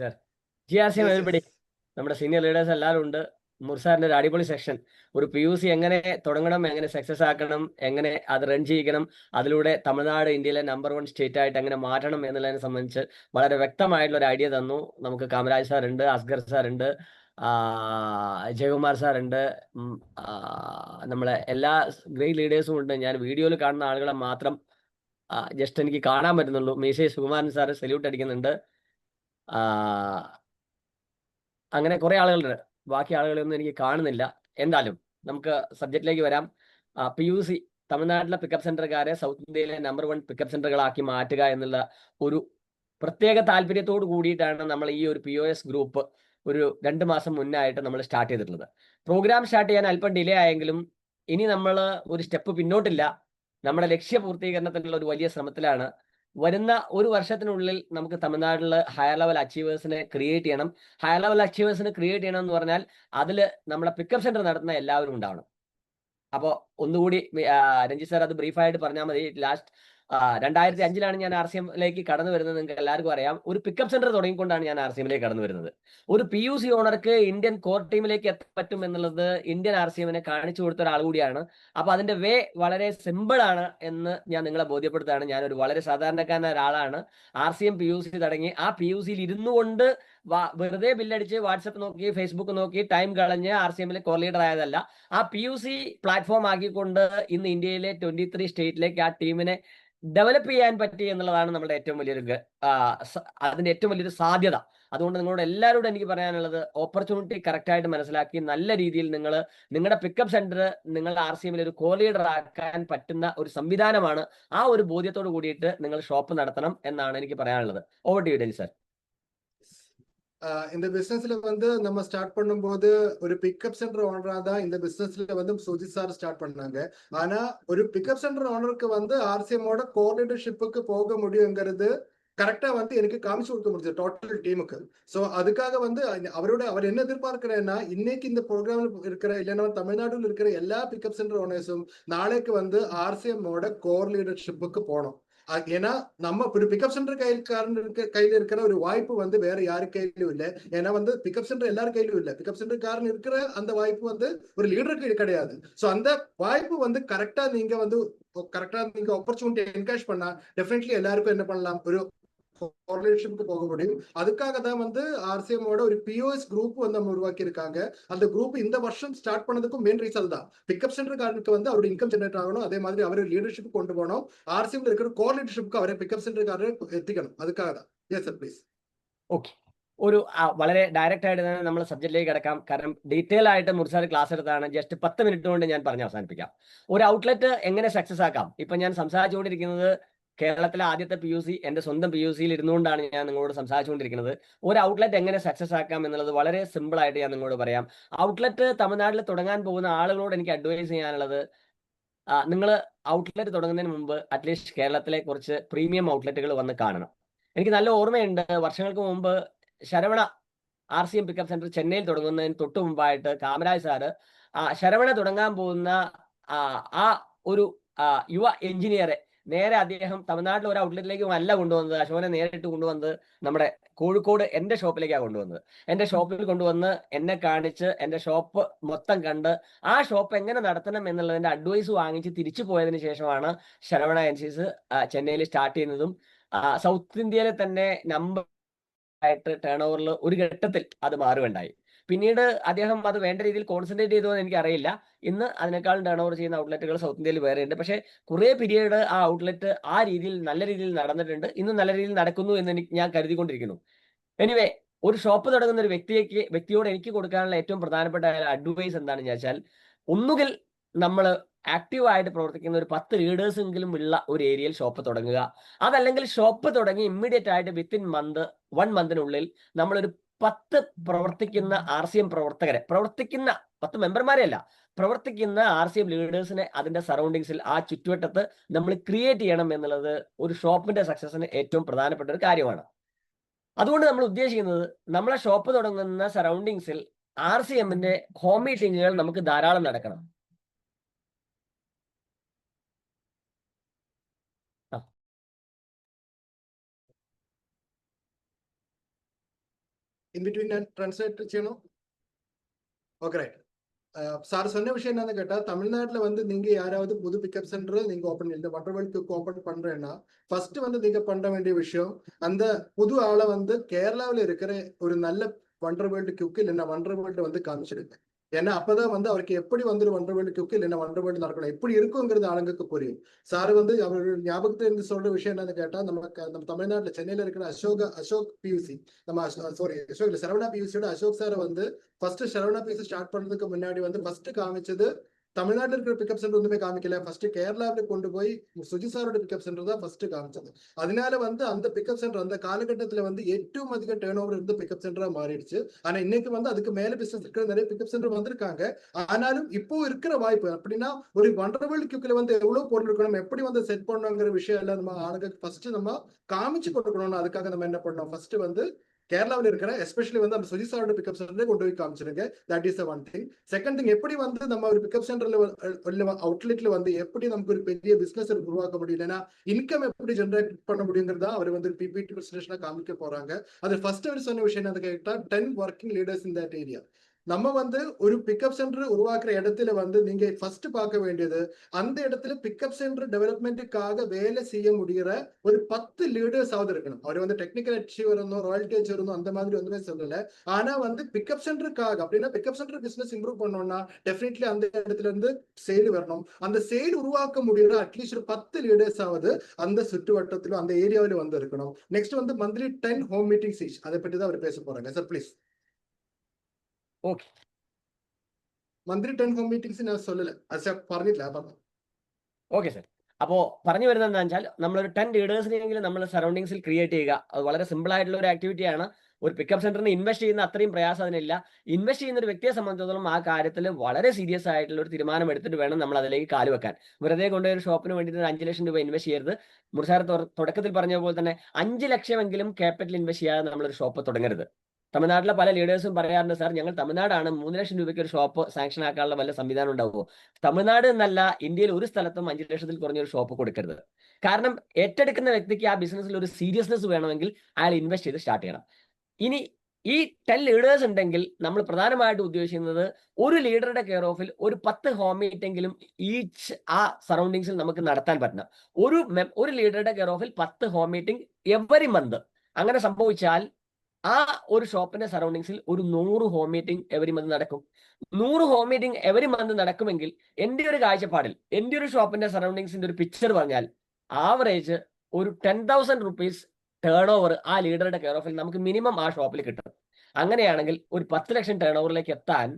sir. GRCM everybody. നമ്മുടെ senior leaders എല്ലാവരും ഉണ്ട്. മുർസാറിന്റെ ഒരു അടിപൊളി സെക്ഷൻ. ഒരു PUC എങ്ങനെ തുടങ്ങണം, എങ്ങനെ സക്സസ് ആക്കണം, എങ്ങനെ അത് റൺ ചെയ്യിക്കണം, അതിലൂടെ തമിഴ്നാട് ഇന്ത്യയിലെ നമ്പർ 1 സ്റ്റേറ്റ് ആയിട്ട് എങ്ങനെ മാറ്റണം എന്നുള്ളതിനെ സംബന്ധിച്ച് വളരെ വ്യക്തമായിട്ടുള്ള ഒരു ഐഡിയ തന്നു. നമുക്ക് കാമരാജ് സാർ ഉണ്ട്, അസ്ഗർ സാർ ഉണ്ട്, ജയകുമാർ സാർ ഉണ്ട്, നമ്മളെ എല്ലാ ഗ്രേറ്റ് ലീഡേഴ്സും ഉണ്ട്. ഞാൻ വീഡിയോയിൽ കാണുന്ന ആളുകളെ മാത്രം ജസ്റ്റ് എനിക്ക് കാണാൻ പറ്റുന്നുള്ളൂ. മീശേ സുകുമാരൻ സാർ സല്യൂട്ട് അടിക്കുന്നുണ്ട്. അങ്ങനെ കുറെ ആളുകളുണ്ട്. ബാക്കി ആളുകളൊന്നും എനിക്ക് കാണുന്നില്ല. എന്തായാലും നമുക്ക് സബ്ജക്റ്റിലേക്ക് വരാം. PUC തമിഴ്നാട്ടിലെ പിക്കപ്പ് സെന്ററുകാരെ സൗത്ത് ഇന്ത്യയിലെ നമ്പർ 1 പിക്കപ്പ് സെന്ററുകളാക്കി മാറ്റുക എന്നുള്ള ഒരു പ്രത്യേക താല്പര്യത്തോട് കൂടിയിട്ടാണ് നമ്മൾ ഈ ഒരു POS ഗ്രൂപ്പ് ഒരു 2 മാസം മുന്നായിട്ട് നമ്മൾ സ്റ്റാർട്ട് ചെയ്തിട്ടുള്ളത്. പ്രോഗ്രാം സ്റ്റാർട്ട് ചെയ്യാൻ അല്പം ഡിലേ ആയെങ്കിലും ഇനി നമ്മൾ ഒരു സ്റ്റെപ്പ് പിന്നോട്ടില്ല. നമ്മുടെ ലക്ഷ്യ പൂർത്തീകരണത്തിനുള്ള ഒരു വലിയ ശ്രമത്തിലാണ്. വരുന്ന ഒരു വർഷത്തിനുള്ളിൽ നമുക്ക് തമിഴ്നാട്ടിൽ ഹയർ ലെവൽ അച്ചീവേഴ്സിനെ ക്രിയേറ്റ് ചെയ്യണം. ഹയർ ലെവൽ അച്ചീവേഴ്സിനെ ക്രിയേറ്റ് ചെയ്യണം എന്ന് പറഞ്ഞാൽ അതിൽ നമ്മുടെ പിക്കപ്പ് സെന്റർ നടത്തുന്ന എല്ലാവരും ഉണ്ടാവണം. അപ്പോൾ ഒന്നുകൂടി രഞ്ജിത് സാർ അത് ബ്രീഫായിട്ട് പറഞ്ഞാൽ മതി. ലാസ്റ്റ് 2005 ഞാൻ RCMലേക്ക് കടന്നു വരുന്നത് നിങ്ങൾക്ക് എല്ലാവർക്കും അറിയാം. ഒരു പിക്കപ്പ് സെന്റർ തുടങ്ങിക്കൊണ്ടാണ് ഞാൻ RCMലേക്ക് കടന്നു വരുന്നത്. ഒരു PUC ഓണർക്ക് ഇന്ത്യൻ കോർ ടീമിലേക്ക് എത്താൻ പറ്റും എന്നുള്ളത് ഇന്ത്യൻ RCMനെ കാണിച്ചു കൊടുത്ത ഒരാൾ കൂടിയാണ്. അപ്പൊ അതിന്റെ വേ വളരെ സിമ്പിൾ ആണ് എന്ന് ഞാൻ നിങ്ങളെ ബോധ്യപ്പെടുത്താണ്. ഞാനൊരു വളരെ സാധാരണക്കാരനായ ഒരാളാണ്. RCM PUC തുടങ്ങി ആ PUCയിൽ ഇരുന്നു കൊണ്ട് വെറുതെ ബില്ലടിച്ച് വാട്സപ്പ് നോക്കി ഫേസ്ബുക്ക് നോക്കി ടൈം കളഞ്ഞ് RCMൽ കോർ ലീഡർ ആയതല്ല. ആ PUC പ്ലാറ്റ്ഫോം ആക്കിക്കൊണ്ട് ഇന്ന് ഇന്ത്യയിലെ 23 സ്റ്റേറ്റിലേക്ക് ആ ടീമിനെ ഡെവലപ്പ് ചെയ്യാൻ പറ്റി എന്നുള്ളതാണ് നമ്മുടെ ഏറ്റവും വലിയൊരു അതിന്റെ ഏറ്റവും വലിയൊരു സാധ്യത. അതുകൊണ്ട് നിങ്ങളോട് എല്ലാവരോടും എനിക്ക് പറയാനുള്ളത് ഓപ്പർച്യൂണിറ്റി കറക്റ്റ് ആയിട്ട് മനസ്സിലാക്കി നല്ല രീതിയിൽ നിങ്ങൾ നിങ്ങളുടെ പിക്കപ്പ് സെന്റർ നിങ്ങളുടെ RCMൽ ഒരു കോ ലീഡർ ആക്കാൻ പറ്റുന്ന ഒരു സംവിധാനമാണ്. ആ ഒരു ബോധ്യത്തോട് കൂടിയിട്ട് നിങ്ങൾ ഷോപ്പ് നടത്തണം എന്നാണ് എനിക്ക് പറയാനുള്ളത്. Over to you Denny sir. இந்த பிசினஸ்ல நம்ம ஸ்டார்ட் பண்ணும்போது ஒரு பிக்கப் சென்டர் ஓனரா தான் இந்த பிசினஸ்ல சுஜித் சார் ஸ்டார்ட் பண்ணாங்க. ஆனா ஒரு பிக்கப் சென்டர் ஓனருக்கு RCMோட கோஆர்டினேட்டர்ஷிப்புக்கு போக முடியுங்கிறது கரெக்டா எனக்கு காமிச்சு கொடுக்க முடிஞ்சது டோட்டல் டீமுக்கு. சோ அதுக்காக அவர் என்ன எதிர்பார்க்கிறேன்னா இன்னைக்கு இந்த ப்ரோக்ராம்ல இருக்கிற இல்லைன்னா தமிழ்நாடுல இருக்கிற எல்லா பிக்கப் சென்டர் ஓனர்ஸும் நாளைக்கு RCMோட கோர் லீடர்ஷிப்புக்கு போகணும். ஏன்னா நம்ம ஒரு பிக்கப் சென்டர் கையில இருக்கிற ஒரு வாய்ப்பு வேற யாரு கையிலும் இல்லை. ஏன்னா பிக்கப் சென்டர் எல்லாரும் கையிலும் இல்லை. பிக்கப் சென்டர்காரன் இருக்கிற அந்த வாய்ப்பு ஒரு லீடருக்கு கிடையாது. சோ அந்த வாய்ப்பு கரெக்டா நீங்க கரெக்டா நீங்க ஆப்பர்ச்சுனிட்டி என்கரேஜ் பண்ணா டெஃபினெட்லி எல்லாருக்கும் என்ன பண்ணலாம், ஒரு கோஆர்டினேஷனுக்கு போக முடியும். அதுக்காக தான் RCMோட ஒரு POS குரூப் நம்ம உருவாக்கி இருக்காங்க. அந்த குரூப் இந்த வருஷம் ஸ்டார்ட் பண்ணதுக்கும் மெயின் ரீசன் தான் பிக்கப் சென்டர்காரனுக்கு அவரோட இன்கம் ஜெனரேட் ஆகணும். அதே மாதிரி அவரை லீடர்ஷிப் கொண்டு போகணும். RCMல இருக்கிற கோர் லீடர்ஷிப்க்கு அவரை പിക്കപ്പ് സെന്റർകാരനെ എത്തിക്കണം. അതുക്കാக தான். Yes sir please. ഓക്കെ, ഒരു വളരെ ഡയറക്റ്റ് ആയിട്ട് തന്നെ നമ്മൾ സബ്ജക്റ്റിലേക്ക് കിടക്കാം. കാരണം ഡീറ്റെയിൽ ആയിട്ട് മുർസാർ ക്ലാസ് എടുത്താണ്. ജസ്റ്റ് 10 മിനിറ്റ് കൊണ്ട് ഞാൻ പറഞ്ഞ് അവസാനിപ്പിക്കാം. ഒരു ഔട്ട്ലെറ്റ് എങ്ങനെ സക്സസ് ആക്കാം. ഇപ്പൊ ഞാൻ സംസാരിച്ചുകൊണ്ടിരിക്കുന്നത് കേരളത്തിലെ ആദ്യത്തെ PUC എന്റെ സ്വന്തം PUCയിൽ ഇരുന്നുകൊണ്ടാണ് ഞാൻ നിങ്ങളോട് സംസാരിച്ചുകൊണ്ടിരിക്കുന്നത്. ഒരു ഔട്ട്ലെറ്റ് എങ്ങനെ സക്സസ് ആക്കാം എന്നുള്ളത് വളരെ സിമ്പിൾ ആയിട്ട് ഞാൻ നിങ്ങളോട് പറയാം. ഔട്ട്ലെറ്റ് തമിഴ്നാട്ടിൽ തുടങ്ങാൻ പോകുന്ന ആളുകളോട് എനിക്ക് അഡ്വൈസ് ചെയ്യാനുള്ളത്, നിങ്ങൾ ഔട്ട്ലെറ്റ് തുടങ്ങുന്നതിന് മുമ്പ് അറ്റ്ലീസ്റ്റ് കേരളത്തിലെ കുറച്ച് പ്രീമിയം ഔട്ട്ലെറ്റുകൾ വന്ന് കാണണം. എനിക്ക് നല്ല ഓർമ്മയുണ്ട്, വർഷങ്ങൾക്ക് മുമ്പ് ശരവണ RCM പിക്കപ്പ് സെന്റർ ചെന്നൈയിൽ തുടങ്ങുന്നതിന് തൊട്ട് മുമ്പായിട്ട് കാമരാജ് സാറ് ശരവണ തുടങ്ങാൻ പോകുന്ന ആ ഒരു യുവ എഞ്ചിനീയറെ നേരെ അദ്ദേഹം തമിഴ്നാട്ടിൽ ഒരു ഔട്ട്ലെറ്റിലേക്കും അല്ല കൊണ്ടുവന്നത്. അശോകനെ നേരിട്ട് കൊണ്ടുവന്നത് നമ്മുടെ കോഴിക്കോട് എൻ്റെ ഷോപ്പിലേക്കാണ് കൊണ്ടുവന്നത്. എൻ്റെ ഷോപ്പിൽ കൊണ്ടുവന്ന് എന്നെ കാണിച്ച് എൻ്റെ ഷോപ്പ് മൊത്തം കണ്ട് ആ ഷോപ്പ് എങ്ങനെ നടത്തണം എന്നുള്ളതിന്റെ അഡ്വൈസ് വാങ്ങിച്ച് തിരിച്ചു പോയതിനു ശേഷമാണ് ശരവണ എൻസീസ് ചെന്നൈയിൽ സ്റ്റാർട്ട് ചെയ്യുന്നതും സൗത്ത് ഇന്ത്യയിലെ തന്നെ നമ്പർ ആയിട്ട് ടേൺ ഓവറിൽ ഒരു ഘട്ടത്തിൽ അത് മാറുകയുണ്ടായി. പിന്നീട് അദ്ദേഹം അത് വേണ്ട രീതിയിൽ കോൺസെൻട്രേറ്റ് ചെയ്തോ എന്ന് എനിക്കറിയില്ല. ഇന്ന് അതിനേക്കാളും ടേൺ ഓവർ ചെയ്യുന്ന ഔട്ട്ലെറ്റുകൾ സൗത്ത് ഇന്ത്യയിൽ വേറെ ഉണ്ട്. പക്ഷേ കുറേ പീരീഡ് ആ ഔട്ട്ലെറ്റ് ആ രീതിയിൽ നല്ല രീതിയിൽ നടന്നിട്ടുണ്ട്. ഇന്ന് നല്ല രീതിയിൽ നടക്കുന്നു എന്ന് ഞാൻ കരുതിക്കൊണ്ടിരിക്കുന്നു. എനിവേ, ഒരു ഷോപ്പ് തുടങ്ങുന്ന ഒരു വ്യക്തിയോട് എനിക്ക് കൊടുക്കാനുള്ള ഏറ്റവും പ്രധാനപ്പെട്ട അഡ്വൈസ് എന്താണെന്ന് വെച്ചാൽ, ഒന്നുകിൽ നമ്മൾ ആക്റ്റീവായിട്ട് പ്രവർത്തിക്കുന്ന ഒരു 10 ലീഡേഴ്സെങ്കിലും ഉള്ള ഒരു ഏരിയയിൽ ഷോപ്പ് തുടങ്ങുക. അതല്ലെങ്കിൽ ഷോപ്പ് തുടങ്ങി ഇമ്മീഡിയറ്റ് ആയിട്ട് വിത്തിൻ 1 മന്തിനുള്ളിൽ നമ്മളൊരു 10 പ്രവർത്തിക്കുന്ന RCM പ്രവർത്തകരെ, പ്രവർത്തിക്കുന്ന 10 മെമ്പർമാരെ അല്ല, പ്രവർത്തിക്കുന്ന RCM ലീഡേഴ്സിനെ അതിന്റെ സറൗണ്ടിങ്സിൽ ആ ചുറ്റുവട്ടത്ത് നമ്മൾ ക്രിയേറ്റ് ചെയ്യണം എന്നുള്ളത് ഒരു ഷോപ്പിന്റെ സക്സസിന് ഏറ്റവും പ്രധാനപ്പെട്ട ഒരു കാര്യമാണ്. അതുകൊണ്ട് നമ്മൾ ഉദ്ദേശിക്കുന്നത്, നമ്മളെ ഷോപ്പ് തുടങ്ങുന്ന സറൗണ്ടിങ്സിൽ RCMന്റെ ഹോം മീറ്റിങ്ങുകൾ നമുക്ക് ധാരാളം നടക്കണം. ഇൻ ബിറ്റ്വീൻ ഞാൻ ട്രാൻസ്ലേറ്റ് ചെയ്യണോ? Okay right. சார் சொன்ன விஷயம் என்னன்னு கேட்டா, தமிழ்நாட்டுல வந்து நீங்க யாராவது புது பிக்கப் சென்டர் நீங்க ஓபன் இந்த வண்டர்வேர்ல்ட் குக் ஓபன் பண்றேன்னா ஃபர்ஸ்ட் வந்து நீங்க பண்ண வேண்டிய விஷயம், அந்த புது ஆளை வந்து கேரளாவில் இருக்கிற ஒரு நல்ல வண்டர்வேர்ல்ட் குக் இல்லைன்னா வண்டர்வேர்ல்ட் வந்து காமிச்சிடுங்க. ஏன்னா அப்பதான் வந்து அவருக்கு எப்படி வந்து ஒரு வண்டர்வேர்ல்ட் குக் இல்லைன்னா வண்டர்வேர்ல்ட் நடக்கணும் எப்படி இருக்குங்கிறது ஆளுங்களுக்கு புரியும். சார் வந்து அவரோட ஞாபகத்துல இருந்து சொல்ற விஷயம் என்னன்னு கேட்டா, நம்ம தமிழ்நாட்டுல சென்னையில இருக்கிற அசோக் பியூசி, நம்ம சாரி அசோக் இல்ல சரவணா பியூசியோட அசோக் சாரை வந்து ஃபர்ஸ்ட் சரவணா பியூசி ஸ்டார்ட் பண்றதுக்கு முன்னாடி வந்து ஃபர்ஸ்ட் காமிச்சது தமிழ்நாட்டில் இருக்கிற பிக்கப் சென்டர் ஒன்றுமே காமிக்கல. ஃபர்ஸ்ட் கேரளாவில் கொண்டு போய் சுஜித் சாரோட பிக்கப் சென்டர் தான் ஃபர்ஸ்ட் காமிச்சது. அதனால வந்து அந்த பிக்கப் சென்டர் அந்த காலகட்டத்தில் வந்து ഏറ്റവും அதிக டேர்ன் ஓவர் இருந்த பிக்கப் சென்டரா மாறிடுச்சு. ஆனா இன்னைக்கு வந்து அதுக்கு மேல பிசினஸ் இருக்கிற நிறைய பிக்கப் சென்டர் வந்திருக்காங்க. ஆனாலும் இப்போ இருக்கிற வாய்ப்பு அப்படின்னா ஒரு வண்டர்வேர்ல்ட் குக்ல வந்து எவ்வளவு பொருள் இருக்கணும், எப்படி வந்து செட் பண்ணணுங்கிற விஷயம் எல்லாம் நம்ம ஆளுங்க ஃபர்ஸ்ட் நம்ம காமிச்சு கொடுக்கணும். அதுக்காக நம்ம என்ன பண்ணோம், ஃபர்ஸ்ட் வந்து கேரளாவில் இருக்கிற எஸ்பெஷலி வந்து அந்த சுஜித் சாரோட பிக்கப் சென்டர் கொண்டு போய் காமிச்சிருங்க. That is one thing. Second thing, எப்படி வந்து நம்ம ஒரு பிக்கப் சென்டர்ல அவுட்லெட்ல வந்து எப்படி நமக்கு ஒரு பெரிய பிசினஸ் உருவாக்க முடியலன்னா இன்கம் எப்படி ஜென்ரேட் பண்ண முடியுங்கிறதா அவர் வந்து பிபிடி பிரசன்டேஷனா காமிக்க போறாங்க. அது ஃபர்ஸ்ட் அவர் சொன்ன விஷயம் என்ன கேட்டா 10 working leaders in that area. நம்ம வந்து ஒரு பிக்கப் சென்டர் உருவாக்குற இடத்துல வந்து நீங்க ஃபர்ஸ்ட் பார்க்க வேண்டியது, அந்த இடத்துல பிக்கப் சென்டர் டெவலப்மெண்ட்டுக்காக வேலை செய்ய முடிகிற ஒரு 10 லீடர்ஸ் ஆவது இருக்கணும். அவர் வந்து டெக்னிக்கல் அச்சீவர் இருந்தோம், ராயல்டி அச்சீவர் இருந்தோம், அந்த மாதிரி ஒன்றுமே சொல்லல. ஆனா வந்து பிக்கப் சென்டருக்காக அப்படின்னா பிக்கப் சென்டர் பிசினஸ் இம்ப்ரூவ் பண்ணோம்னா டெஃபினெட்லி அந்த இடத்துல இருந்து சேல் வரணும். அந்த சேல் உருவாக்க முடிகிற அட்லீஸ்ட் ஒரு 10 லீடர்ஸ் ஆவது அந்த சுற்றுவட்டத்திலும் அந்த ஏரியாவிலும் வந்து இருக்கணும். நெக்ஸ்ட் வந்து மந்த்லி 10 ஹோம் மீட்டிங்ஸ் ஈச், அதை பற்றி தான் அவர் பேச போறாங்க. Sir please. ഓക്കെ, മന്ത്രി 10 ഹോം മീറ്റിംഗ്സ് ഞാൻ சொல்லல, അത് പറഞ്ഞിട്ടില്ല. Okay sir. അപ്പോൾ പറഞ്ഞു വരുന്നത് എന്താ വെച്ചാൽ നമ്മളൊരു 10 ലീഡേഴ്സിനെങ്കിലും നമ്മൾ സറൗണ്ടിങ്സിൽ ക്രിയേറ്റ് ചെയ്യുക. അത് വളരെ സിമ്പിൾ ആയിട്ടുള്ള ഒരു ആക്ടിവിറ്റിയാണ്. ഒരു പിക്കപ്പ് സെന്ററിന് ഇൻവെസ്റ്റ് ചെയ്യുന്ന അത്രയും പ്രയാസം അതിനില്ല. ഇൻവെസ്റ്റ് ചെയ്യുന്ന ഒരു വ്യക്തിയെ സംബന്ധിച്ചിടത്തോളം ആ കാര്യത്തിൽ വളരെ സീരിയസ് ആയിട്ടുള്ള ഒരു തീരുമാനം എടുത്തിട്ട് വേണം നമ്മൾ അതിലേക്ക് കാലുവെക്കാൻ. വെറുതെ കൊണ്ടുപോയി ഒരു ഷോപ്പിന് വേണ്ടിയിട്ട് 5 ലക്ഷം രൂപ ഇൻവെസ്റ്റ് ചെയ്യരുത്. മുർസാർ തുടക്കത്തിൽ പറഞ്ഞ പോലെ തന്നെ 5 ലക്ഷമെങ്കിലും ക്യാപിറ്റൽ ഇൻവെസ്റ്റ് ചെയ്യാതെ നമ്മളൊരു ഷോപ്പ് തുടങ്ങരുത്. തമിഴ്നാട്ടിലെ പല ലീഡേഴ്സും പറയാറുണ്ട്, സാർ ഞങ്ങൾ തമിഴ്നാടാണ്, 3 ലക്ഷം രൂപയ്ക്ക് ഒരു ഷോപ്പ് സാങ്ഷൻ ആക്കാനുള്ള വല്ല സംവിധാനം ഉണ്ടാവുമോ? തമിഴ്നാട് എന്നല്ല, ഇന്ത്യയിൽ ഒരു സ്ഥലത്തും 5 ലക്ഷത്തിൽ കുറഞ്ഞൊരു ഷോപ്പ് കൊടുക്കരുത്. കാരണം ഏറ്റെടുക്കുന്ന വ്യക്തിക്ക് ആ ബിസിനസ്സിൽ ഒരു സീരിയസ്നെസ് വേണമെങ്കിൽ അയാൾ ഇൻവെസ്റ്റ് ചെയ്ത് സ്റ്റാർട്ട് ചെയ്യണം. ഇനി ഈ 10 ലീഡേഴ്സ് ഉണ്ടെങ്കിൽ നമ്മൾ പ്രധാനമായിട്ട് ഉദ്ദേശിക്കുന്നത് ഒരു ലീഡറുടെ കെയർ ഓഫിൽ ഒരു 10 ഹോം മീറ്റെങ്കിലും ഈച്ച് ആ സറൗണ്ടിങ്സിൽ നമുക്ക് നടത്താൻ പറ്റണം. ഒരു ലീഡറുടെ കെയർ ഓഫിൽ 10 ഹോം മീറ്റിംഗ് എവറി മന്ത്. അങ്ങനെ സംഭവിച്ചാൽ ആ ഒരു ഷോപ്പിന്റെ സറൗണ്ടിങ്സിൽ ഒരു 100 ഹോം മീറ്റിംഗ് എവറി മന്ത് നടക്കും. 100 ഹോം മീറ്റിംഗ് എവറി മന്ത് നടക്കുമെങ്കിൽ എന്റെ ഒരു കാഴ്ചപ്പാടിൽ എന്റെ ഒരു ഷോപ്പിന്റെ സറൗണ്ടിങ്സിന്റെ ഒരു പിക്ചർ പറഞ്ഞാൽ ആവറേജ് ഒരു 10,000 റുപ്പീസ് ടേൺ ഓവർ ആ ലീഡറുടെ കെയർ ഓഫിൽ നമുക്ക് മിനിമം ആ ഷോപ്പിൽ കിട്ടും. അങ്ങനെയാണെങ്കിൽ ഒരു 10 ലക്ഷം ടേൺ ഓവറിലേക്ക് എത്താൻ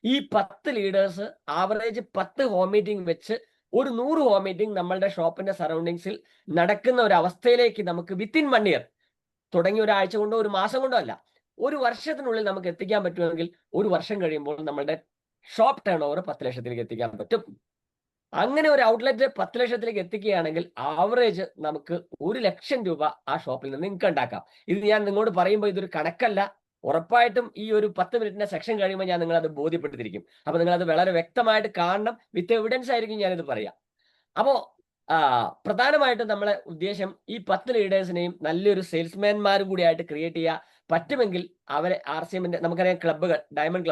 ഈ 10 ലീഡേഴ്സ് ആവറേജ് 10 ഹോം മീറ്റിംഗ് വെച്ച് ഒരു 100 ഹോം മീറ്റിംഗ് നമ്മളുടെ ഷോപ്പിന്റെ സറൗണ്ടിങ്സിൽ നടക്കുന്ന ഒരു അവസ്ഥയിലേക്ക് നമുക്ക് വിത്തിൻ 1 ഇയർ, തുടങ്ങി ഒരാഴ്ച കൊണ്ടോ ഒരു മാസം കൊണ്ടോ അല്ല, ഒരു വർഷത്തിനുള്ളിൽ നമുക്ക് എത്തിക്കാൻ പറ്റുമെങ്കിൽ ഒരു വർഷം കഴിയുമ്പോൾ നമ്മളുടെ ഷോപ്പ് ടേൺ ഓവർ 10 ലക്ഷത്തിലേക്ക് എത്തിക്കാൻ പറ്റും. അങ്ങനെ ഒരു ഔട്ട്ലെറ്റ് 10 ലക്ഷത്തിലേക്ക് എത്തിക്കുകയാണെങ്കിൽ ആവറേജ് നമുക്ക് 1 ലക്ഷം രൂപ ആ ഷോപ്പിൽ നിന്ന് ഇൻകം ഉണ്ടാക്കാം. ഇത് ഞാൻ നിങ്ങളോട് പറയുമ്പോൾ ഇതൊരു കണക്കല്ല. ഉറപ്പായിട്ടും ഈ ഒരു 10 മിനിറ്റിന്റെ സെക്ഷൻ കഴിയുമ്പോൾ ഞാൻ നിങ്ങളത് ബോധ്യപ്പെടുത്തിയിരിക്കും. അപ്പൊ നിങ്ങളത് വളരെ വ്യക്തമായിട്ട് കാണണം. വിത്ത് എവിഡൻസ് ആയിരിക്കും ഞാനിത് പറയാം. അപ്പോ പ്രധാനമായിട്ടും നമ്മളെ ഉദ്ദേശം ഈ 10 ലീഡേഴ്സിനെയും നല്ലൊരു സെയിൽസ്മാൻമാരും കൂടിയായിട്ട് ക്രിയേറ്റ് ചെയ്യുക. പറ്റുമെങ്കിൽ അവരെ RCMന്റെ നമുക്കറിയാം ക്ലബ്ബുകൾ, diamond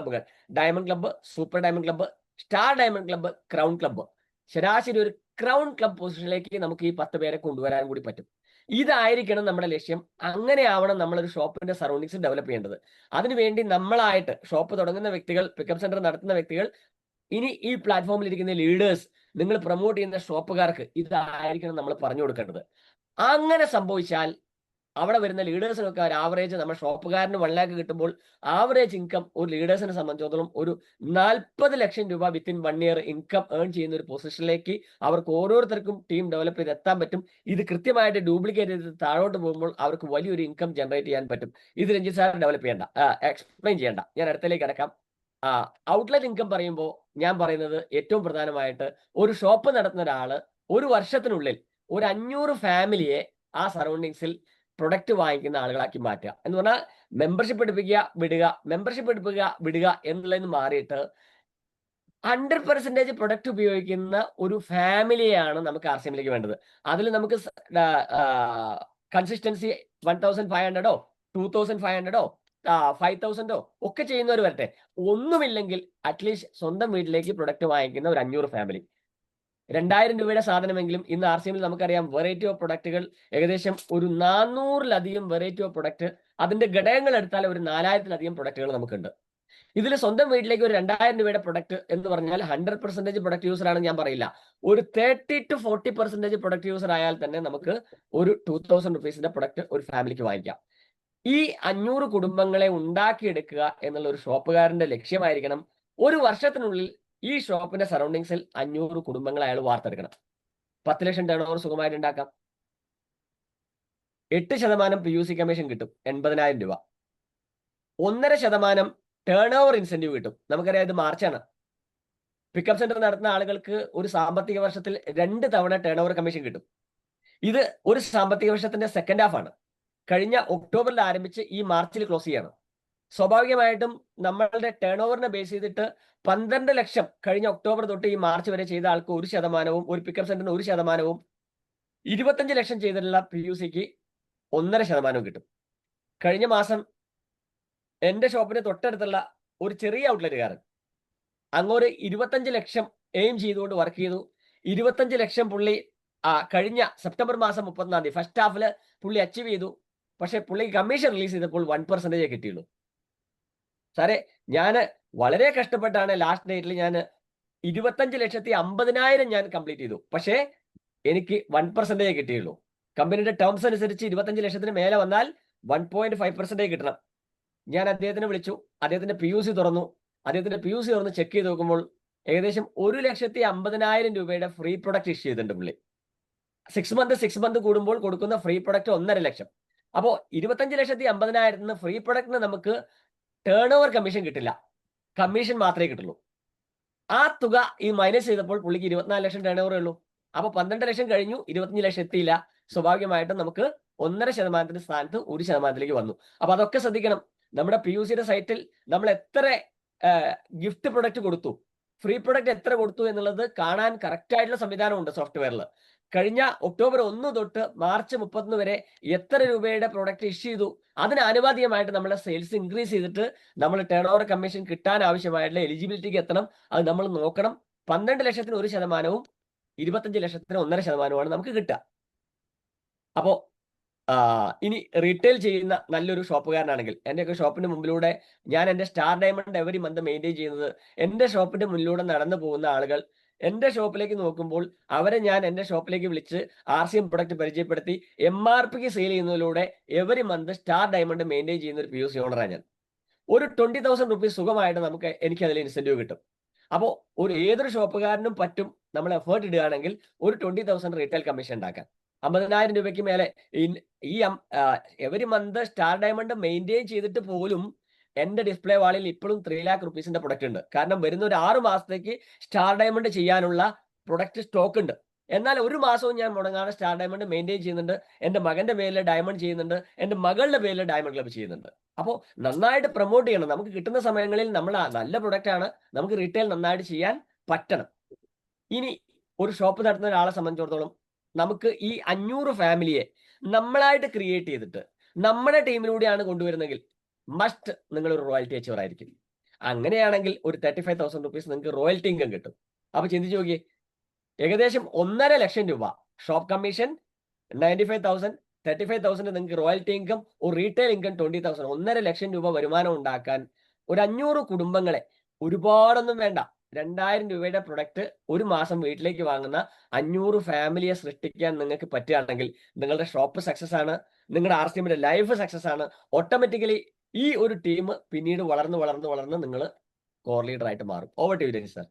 club, super diamond club, star diamond club, crown club, ശരാശരി ഒരു ക്രൗൺ ക്ലബ് പൊസിഷനിലേക്ക് നമുക്ക് ഈ 10 പേരെ കൊണ്ടുവരാൻ കൂടി പറ്റും. ഇതായിരിക്കണം നമ്മുടെ ലക്ഷ്യം. അങ്ങനെ ആവണം നമ്മളൊരു ഷോപ്പിന്റെ സറൗണ്ടിങ്സ് ഡെവലപ്പ് ചെയ്യേണ്ടത്. അതിനുവേണ്ടി നമ്മളായിട്ട് ഷോപ്പ് തുടങ്ങുന്ന വ്യക്തികൾ, പിക്കപ്പ് സെന്റർ നടത്തുന്ന വ്യക്തികൾ, ഇനി ഈ പ്ലാറ്റ്ഫോമിൽ ഇരിക്കുന്ന ലീഡേഴ്സ്, നിങ്ങൾ പ്രൊമോട്ട് ചെയ്യുന്ന ഷോപ്പുകാർക്ക് ഇതായിരിക്കണം നമ്മൾ പറഞ്ഞു കൊടുക്കേണ്ടത്. അങ്ങനെ സംഭവിച്ചാൽ അവിടെ വരുന്ന ലീഡേഴ്സിനൊക്കെ ഒരു ആവറേജ് നമ്മുടെ ഷോപ്പുകാരന് 1 ലാഖ് കിട്ടുമ്പോൾ ആവറേജ് ഇൻകം ഒരു ലീഡേഴ്സിനെ സംബന്ധിച്ചിടത്തോളം ഒരു 40 ലക്ഷം രൂപ വിത്തിൻ 1 ഇയർ ഇൻകം ഏൺ ചെയ്യുന്ന ഒരു പൊസിഷനിലേക്ക് അവർക്ക് ഓരോരുത്തർക്കും ടീം ഡെവലപ്പ് ചെയ്ത് എത്താൻ പറ്റും. ഇത് കൃത്യമായിട്ട് ഡ്യൂപ്ലിക്കേറ്റ് ചെയ്ത് താഴോട്ട് പോകുമ്പോൾ അവർക്ക് വലിയൊരു ഇൻകം ജനറേറ്റ് ചെയ്യാൻ പറ്റും. ഇത് രഞ്ജിത് സാർ ഡെവലപ്പ് ചെയ്യേണ്ട, എക്സ്പ്ലെയിൻ ചെയ്യേണ്ട. ഞാൻ അടുത്തേക്ക് കിടക്കാം. ഔട്ട്ലെറ്റ് ഇൻകം പറയുമ്പോൾ ഞാൻ പറയുന്നത് ഏറ്റവും പ്രധാനമായിട്ട് ഒരു ഷോപ്പ് നടത്തുന്ന ഒരാള് ഒരു വർഷത്തിനുള്ളിൽ ഒരു 500 ഫാമിലിയെ ആ സറൗണ്ടിങ്സിൽ പ്രൊഡക്റ്റ് വാങ്ങിക്കുന്ന ആളുകളാക്കി മാറ്റുക എന്ന് പറഞ്ഞാൽ മെമ്പർഷിപ്പ് എടുപ്പിക്കുക വിടുക എന്നുള്ളതിന് മാറിയിട്ട് 100% പ്രൊഡക്റ്റ് ഉപയോഗിക്കുന്ന ഒരു ഫാമിലിയാണ് നമുക്ക് RCMലേക്ക് വേണ്ടത്. അതിൽ നമുക്ക് കൺസിസ്റ്റൻസി 1,500 2,500 5,000 ഒക്കെ ചെയ്യുന്നവർ വരട്ടെ. ഒന്നുമില്ലെങ്കിൽ അറ്റ്ലീസ്റ്റ് സ്വന്തം വീട്ടിലേക്ക് പ്രൊഡക്റ്റ് വാങ്ങിക്കുന്ന ഒരു 500 ഫാമിലി. 2000 രൂപയുടെ സാധനമെങ്കിലും ഇന്ന് RCMൽ നമുക്കറിയാം വെറൈറ്റി ഓഫ് പ്രൊഡക്റ്റുകൾ ഏകദേശം ഒരു 400-ലധികം വെറൈറ്റി ഓഫ് പ്രൊഡക്റ്റ്, അതിന്റെ ഘടകങ്ങൾ എടുത്താൽ ഒരു 4000-ലധികം പ്രൊഡക്റ്റുകൾ നമുക്കുണ്ട്. ഇതിൽ സ്വന്തം വീട്ടിലേക്ക് ഒരു 2000 രൂപയുടെ പ്രൊഡക്റ്റ് എന്ന് പറഞ്ഞാൽ 100% പ്രൊഡക്റ്റ് യൂസർ ആണെന്ന് ഞാൻ പറയില്ല. ഒരു 30 to 40% പ്രൊഡക്റ്റ് യൂസർ ആയാൽ തന്നെ നമുക്ക് ഒരു 2000 റുപ്പീസിന്റെ പ്രൊഡക്റ്റ് ഒരു ഫാമിലിക്ക് വാങ്ങിക്കാം. ഈ 500 കുടുംബങ്ങളെ ഉണ്ടാക്കിയെടുക്കുക എന്നുള്ള ഒരു ഷോപ്പുകാരന്റെ ലക്ഷ്യമായിരിക്കണം. ഒരു വർഷത്തിനുള്ളിൽ ഈ ഷോപ്പിന്റെ സറൗണ്ടിങ്സിൽ 500 കുടുംബങ്ങളെ അയാൾ വാർത്തെടുക്കണം. 10 ലക്ഷം ടേൺ ഓവർ സുഖമായിട്ട് ഉണ്ടാക്കാം. 8% PUC കമ്മീഷൻ കിട്ടും, 80,000 രൂപ. 1.5% ടേൺ ഓവർ ഇൻസെന്റീവ് കിട്ടും. നമുക്കറിയാം ഇത് മാർച്ചാണ്. പിക്കപ്പ് സെന്റർ നടത്തുന്ന ആളുകൾക്ക് ഒരു സാമ്പത്തിക വർഷത്തിൽ 2 തവണ ടേൺ ഓവർ കമ്മീഷൻ കിട്ടും. ഇത് ഒരു സാമ്പത്തിക വർഷത്തിന്റെ സെക്കൻഡ് ഹാഫ് ആണ്. കഴിഞ്ഞ ഒക്ടോബറിൽ ആരംഭിച്ച് ഈ മാർച്ചിൽ ക്ലോസ് ചെയ്യാണ്. സ്വാഭാവികമായിട്ടും നമ്മളുടെ ടേൺ ഓവറിനെ ബേസ് ചെയ്തിട്ട് 12 ലക്ഷം കഴിഞ്ഞ ഒക്ടോബർ തൊട്ട് ഈ മാർച്ച് വരെ ചെയ്ത ആൾക്ക് 1%, ഒരു പിക്കപ്പ് സെന്ററിന് 1%, 25 ലക്ഷം ചെയ്തിട്ടുള്ള PUCക്ക് 1.5% കിട്ടും. കഴിഞ്ഞ മാസം എന്റെ ഷോപ്പിന് തൊട്ടടുത്തുള്ള ഒരു ചെറിയ ഔട്ട്ലെറ്റുകാരൻ അങ്ങോട്ട് 25 ലക്ഷം എയിം ചെയ്തുകൊണ്ട് വർക്ക് ചെയ്തു. 25 ലക്ഷം പുള്ളി കഴിഞ്ഞ സെപ്റ്റംബർ മാസം 31-ാം തീയതി ഫസ്റ്റ് ഹാഫിൽ പുള്ളി അച്ചീവ് ചെയ്തു. പക്ഷെ പുള്ളി കമ്മീഷൻ റിലീസ് ചെയ്തപ്പോൾ 1% കിട്ടിയുള്ളൂ. സാറേ, ഞാൻ വളരെ കഷ്ടപ്പെട്ടാണ് ലാസ്റ്റ് ഡേറ്റിൽ ഞാൻ 25,50,000 ഞാൻ കംപ്ലീറ്റ് ചെയ്തു. പക്ഷേ എനിക്ക് 1% കിട്ടിയുള്ളൂ. കമ്പനിയുടെ ടേംസ് അനുസരിച്ച് 25 ലക്ഷത്തിന് മേലെ വന്നാൽ 1.5% കിട്ടണം. ഞാൻ അദ്ദേഹത്തിനെ വിളിച്ചു, അദ്ദേഹത്തിന്റെ PUC തുറന്നു. അദ്ദേഹത്തിന്റെ PUC തുറന്ന് ചെക്ക് ചെയ്ത് നോക്കുമ്പോൾ ഏകദേശം 1,50,000 രൂപയുടെ ഫ്രീ പ്രൊഡക്റ്റ് ഇഷ്യൂ ചെയ്തിട്ടുണ്ട് പുള്ളി. 6 മന്ത് കൂടുമ്പോൾ കൊടുക്കുന്ന ഫ്രീ പ്രൊഡക്റ്റ് 1.5 ലക്ഷം. അപ്പോൾ 25,50,000 ഫ്രീ പ്രൊഡക്റ്റിന് നമുക്ക് ടേൺ ഓവർ കമ്മീഷൻ കിട്ടില്ല, കമ്മീഷൻ മാത്രമേ കിട്ടുള്ളൂ. ആ തുക ഈ മൈനസ് ചെയ്തപ്പോൾ പുള്ളിക്ക് 24 ലക്ഷം ടേൺ ഓവറേ ഉള്ളൂ. അപ്പൊ 12 ലക്ഷം കഴിഞ്ഞു, 25 ലക്ഷം എത്തിയില്ല. സ്വാഭാവികമായിട്ടും നമുക്ക് 1.5% സ്ഥാനത്ത് 1%-ലേക്ക് വന്നു. അപ്പൊ അതൊക്കെ ശ്രദ്ധിക്കണം. നമ്മുടെ PUCയുടെ സൈറ്റിൽ നമ്മൾ എത്ര ഗിഫ്റ്റ് പ്രൊഡക്റ്റ് കൊടുത്തു, ഫ്രീ പ്രൊഡക്റ്റ് എത്ര കൊടുത്തു എന്നുള്ളത് കാണാൻ കറക്റ്റ് ആയിട്ടുള്ള സംവിധാനമുണ്ട് സോഫ്റ്റ്വെയറിൽ. കഴിഞ്ഞ ഒക്ടോബർ 1 തൊട്ട് മാർച്ച് 31 വരെ എത്ര രൂപയുടെ പ്രൊഡക്റ്റ് ഇഷ്യൂ ചെയ്തു, അതിന് ആനുപാതികമായിട്ട് നമ്മളെ സെയിൽസ് ഇൻക്രീസ് ചെയ്തിട്ട് നമ്മൾ ടേൺ ഓവർ കമ്മീഷൻ കിട്ടാൻ ആവശ്യമായിട്ടുള്ള എലിജിബിലിറ്റിക്ക് എത്തണം. അത് നമ്മൾ നോക്കണം. 12 ലക്ഷത്തിന് 1%, 25 ലക്ഷത്തിന് 1.5%-മാണ് നമുക്ക് കിട്ടുക. അപ്പോ ഇനി റീറ്റെയിൽ ചെയ്യുന്ന നല്ലൊരു ഷോപ്പുകാരനാണെങ്കിൽ, എന്റെയൊക്കെ ഷോപ്പിന്റെ മുമ്പിലൂടെ ഞാൻ എന്റെ star diamond every month maintain ചെയ്യുന്നത്, എന്റെ ഷോപ്പിന്റെ മുന്നിലൂടെ നടന്നു പോകുന്ന ആളുകൾ എന്റെ ഷോപ്പിലേക്ക് നോക്കുമ്പോൾ അവരെ ഞാൻ എന്റെ ഷോപ്പിലേക്ക് വിളിച്ച് RCM പ്രൊഡക്റ്റ് പരിചയപ്പെടുത്തി MRPക്ക് സെയിൽ ചെയ്യുന്നതിലൂടെ every month star diamond maintain ചെയ്യുന്ന ഒരു PUC ഓണറാണ് ഞാൻ. ഒരു 20,000 റുപ്പീസ് സുഖമായിട്ട് എനിക്ക് അതിൽ ഇൻസെന്റീവ് കിട്ടും. അപ്പോൾ ഏതൊരു ഷോപ്പുകാരനും പറ്റും, നമ്മൾ എഫേർട്ട് ഇടുകയാണെങ്കിൽ ഒരു 20,000 റീറ്റെയിൽ കമ്മീഷൻ ഉണ്ടാക്കാൻ. 50,000 രൂപയ്ക്ക് മേലെ ഈ every month star diamond maintain ചെയ്തിട്ട് പോലും എന്റെ ഡിസ്പ്ലേ വാളിൽ ഇപ്പോഴും 3 lakh റുപ്പീസിന്റെ പ്രൊഡക്റ്റ് ഉണ്ട്. കാരണം വരുന്ന ഒരു 6 മാസത്തേക്ക് സ്റ്റാർ ഡയമണ്ട് ചെയ്യാനുള്ള പ്രൊഡക്റ്റ് സ്റ്റോക്ക് ഉണ്ട്. എന്നാൽ ഒരു മാസവും ഞാൻ മുടങ്ങാതെ സ്റ്റാർ ഡയമണ്ട് മെയിൻറ്റെയിൻ ചെയ്യുന്നുണ്ട്. എന്റെ മകന്റെ പേരിൽ ഡയമണ്ട് ചെയ്യുന്നുണ്ട്, എന്റെ മകളുടെ പേരിൽ ഡയമണ്ട് ക്ലബ് ചെയ്യുന്നുണ്ട്. അപ്പോൾ നന്നായിട്ട് പ്രൊമോട്ട് ചെയ്യണം. നമുക്ക് കിട്ടുന്ന സമയങ്ങളിൽ നമ്മൾ നല്ല പ്രൊഡക്റ്റ് ആണ്, നമുക്ക് റീറ്റെയിൽ നന്നായിട്ട് ചെയ്യാൻ പറ്റണം. ഇനി ഒരു ഷോപ്പ് നടത്തുന്ന ഒരാളെ സംബന്ധിച്ചിടത്തോളം നമുക്ക് ഈ 500 ഫാമിലിയെ നമ്മളായിട്ട് ക്രിയേറ്റ് ചെയ്തിട്ട് നമ്മുടെ ടീമിലൂടെയാണ് കൊണ്ടുവരുന്നെങ്കിൽ മസ്റ്റ് നിങ്ങൾ ഒരു റോയൽറ്റി അച്ചീവർ ആയിരിക്കും. അങ്ങനെയാണെങ്കിൽ ഒരു 35,000 റുപ്പീസ് നിങ്ങൾക്ക് റോയൽറ്റി ഇൻകം കിട്ടും. അപ്പൊ ചിന്തിച്ചു നോക്കിയേ, ഏകദേശം 1.5 ലക്ഷം രൂപ ഷോപ്പ് കമ്മീഷൻ 95,000, 35,000 നിങ്ങൾക്ക് റോയൽറ്റി ഇൻകം, ഒരു റീറ്റെയിൽ ഇൻകം 20,000, 1.5 ലക്ഷം രൂപ വരുമാനം ഉണ്ടാക്കാൻ ഒരു 500 കുടുംബങ്ങളെ, ഒരുപാടൊന്നും വേണ്ട, 2,000 രൂപയുടെ പ്രൊഡക്റ്റ് ഒരു മാസം വീട്ടിലേക്ക് വാങ്ങുന്ന 500 ഫാമിലിയെ സൃഷ്ടിക്കാൻ നിങ്ങൾക്ക് പറ്റുകയാണെങ്കിൽ നിങ്ങളുടെ ഷോപ്പ് സക്സസ് ആണ്, നിങ്ങളുടെ RCMന്റെ ലൈഫ് സക്സസ് ആണ്. ഓട്ടോമാറ്റിക്കലി ഈ ഒരു ടീം പിന്നീട് വളർന്ന് നിങ്ങൾ കോർ ലീഡർ ആയിട്ട് മാറും. Over to you Ranjith sir.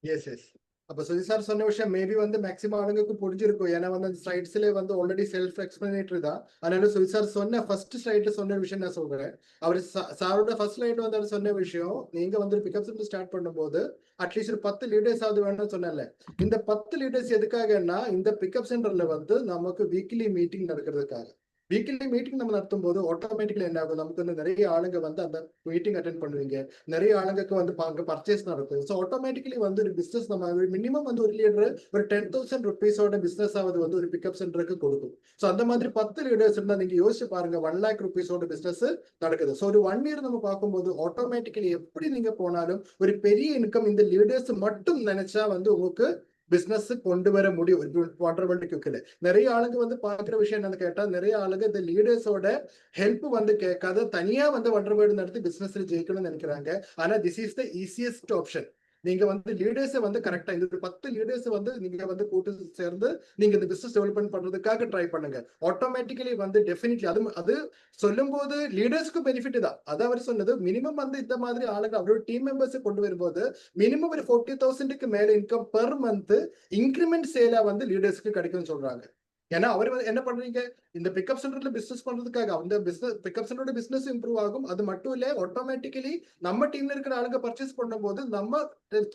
Yes yes அப்ப சுஜி சார் சொன்ன விஷயம் மேபி வந்து மேக்ஸிமம் ஆளுங்களுக்கு புரிஞ்சிருக்கும். ஏன்னா வந்து அந்த ஸ்லைட்ஸ்ல வந்து ஆல்ரெடி செல்ஃப் எக்ஸ்பிளனேட்டரி தான். அதனால சுஜி சார் சொன்ன ஃபர்ஸ்ட் ஸ்லைட்ல சொன்ன விஷயம் நான் சொல்றேன். அவர் சாரோட ஃபர்ஸ்ட் ஸ்லைட் வந்து அவர் சொன்ன விஷயம், நீங்க வந்து பிக்கப் சென்டர் ஸ்டார்ட் பண்ணும்போது அட்லீஸ்ட் ஒரு 10 லீடர்ஸ் ஆகுது வேணும்னு சொன்னல. இந்த 10 லீடர்ஸ் எதுக்காகன்னா இந்த பிக்கப் சென்டர்ல வந்து நமக்கு வீக்லி மீட்டிங் நடக்கிறதுக்காக. வீக்லி மீட்டிங் நம்ம நடத்தும் போது ஆட்டோமேட்டிக்கலி என்ன ஆகும், நமக்கு வந்து நிறைய ஆளுங்க வந்து அந்த மீட்டிங் அட்டென்ட் பண்ணுவீங்க, நிறைய ஆளுங்களுக்கு வந்து பர்ச்சேஸ் நடக்கும். ஸோ ஆட்டோமேட்டிக்கலி வந்து ஒரு பிசினஸ் நம்ம மினிமம் வந்து ஒரு லீடர் ஒரு 10,000 ருபீஸோட பிசினஸ் ஆவது வந்து ஒரு பிக்கப் சென்டருக்கு கொடுக்கும். ஸோ அந்த மாதிரி 10 லீடர்ஸ் இருந்தா நீங்க யோசிச்சு பாருங்க 1 lakh ருபீஸோட பிசினஸ் நடக்குது. ஸோ ஒரு 1 year நம்ம பார்க்கும்போது ஆட்டோமேட்டிக்கலி எப்படி நீங்க போனாலும் ஒரு பெரிய இன்கம் இந்த லீடர்ஸ் மட்டும் நினைச்சா வந்து உங்களுக்கு பிசினஸ் கொண்டு வர முடியும். வண்டர்வேர்ல்ட் குயிக்ல நிறைய ஆளுங்க வந்து பாக்குற விஷயம் என்னன்னு கேட்டா, நிறைய ஆளுங்க இந்த லீடர்ஸோட ஹெல்ப் வந்து கேட்காத தனியா வந்து வண்டர்வேர்ல்ட் நடத்தி பிசினஸ்ல ஜெயிக்கணும்னு நினைக்கிறாங்க. ஆனா this is the easiest option. நீங்க வந்து லீடர்ஸை வந்து கரெக்டா இந்த 10 லீடர்ஸ் வந்து நீங்க வந்து கூட்டு சேர்ந்து நீங்க இந்த பிசினஸ் டெவலப்மெண்ட் பண்றதுக்காக ட்ரை பண்ணுங்க. ஆட்டோமேட்டிக்கலி வந்து டெஃபினெட்லி அது சொல்லும் போது லீடர்ஸ்க்கு பெனிஃபிட் தான். அது அவர் சொன்னது மினிமம் வந்து இந்த மாதிரி ஆளுங்க அவரோட டீம் மெம்பர்ஸ் கொண்டு வரும்போது மினிமம் ஒரு 40,000க்கு மேல இன்கம் பெர் மந்த் இன்கிரிமெண்ட் சேலா வந்து லீடர்ஸ்க்கு கிடைக்கும்னு சொல்றாங்க. ஏன்னா அவர் என்ன பண்றீங்க, இந்த பிக்கப் சென்டர்ல பிசினஸ் பண்றதுக்காக அந்த பிசினஸ் பிக்கப் சென்டரோட பிசினஸ் இம்ப்ரூவ் ஆகும். அது மட்டும் இல்ல ஆட்டோமேட்டிக்கலி நம்ம டீம்ல இருக்கிற ஆளுங்க பர்ச்சேஸ் பண்ணும்போது நம்ம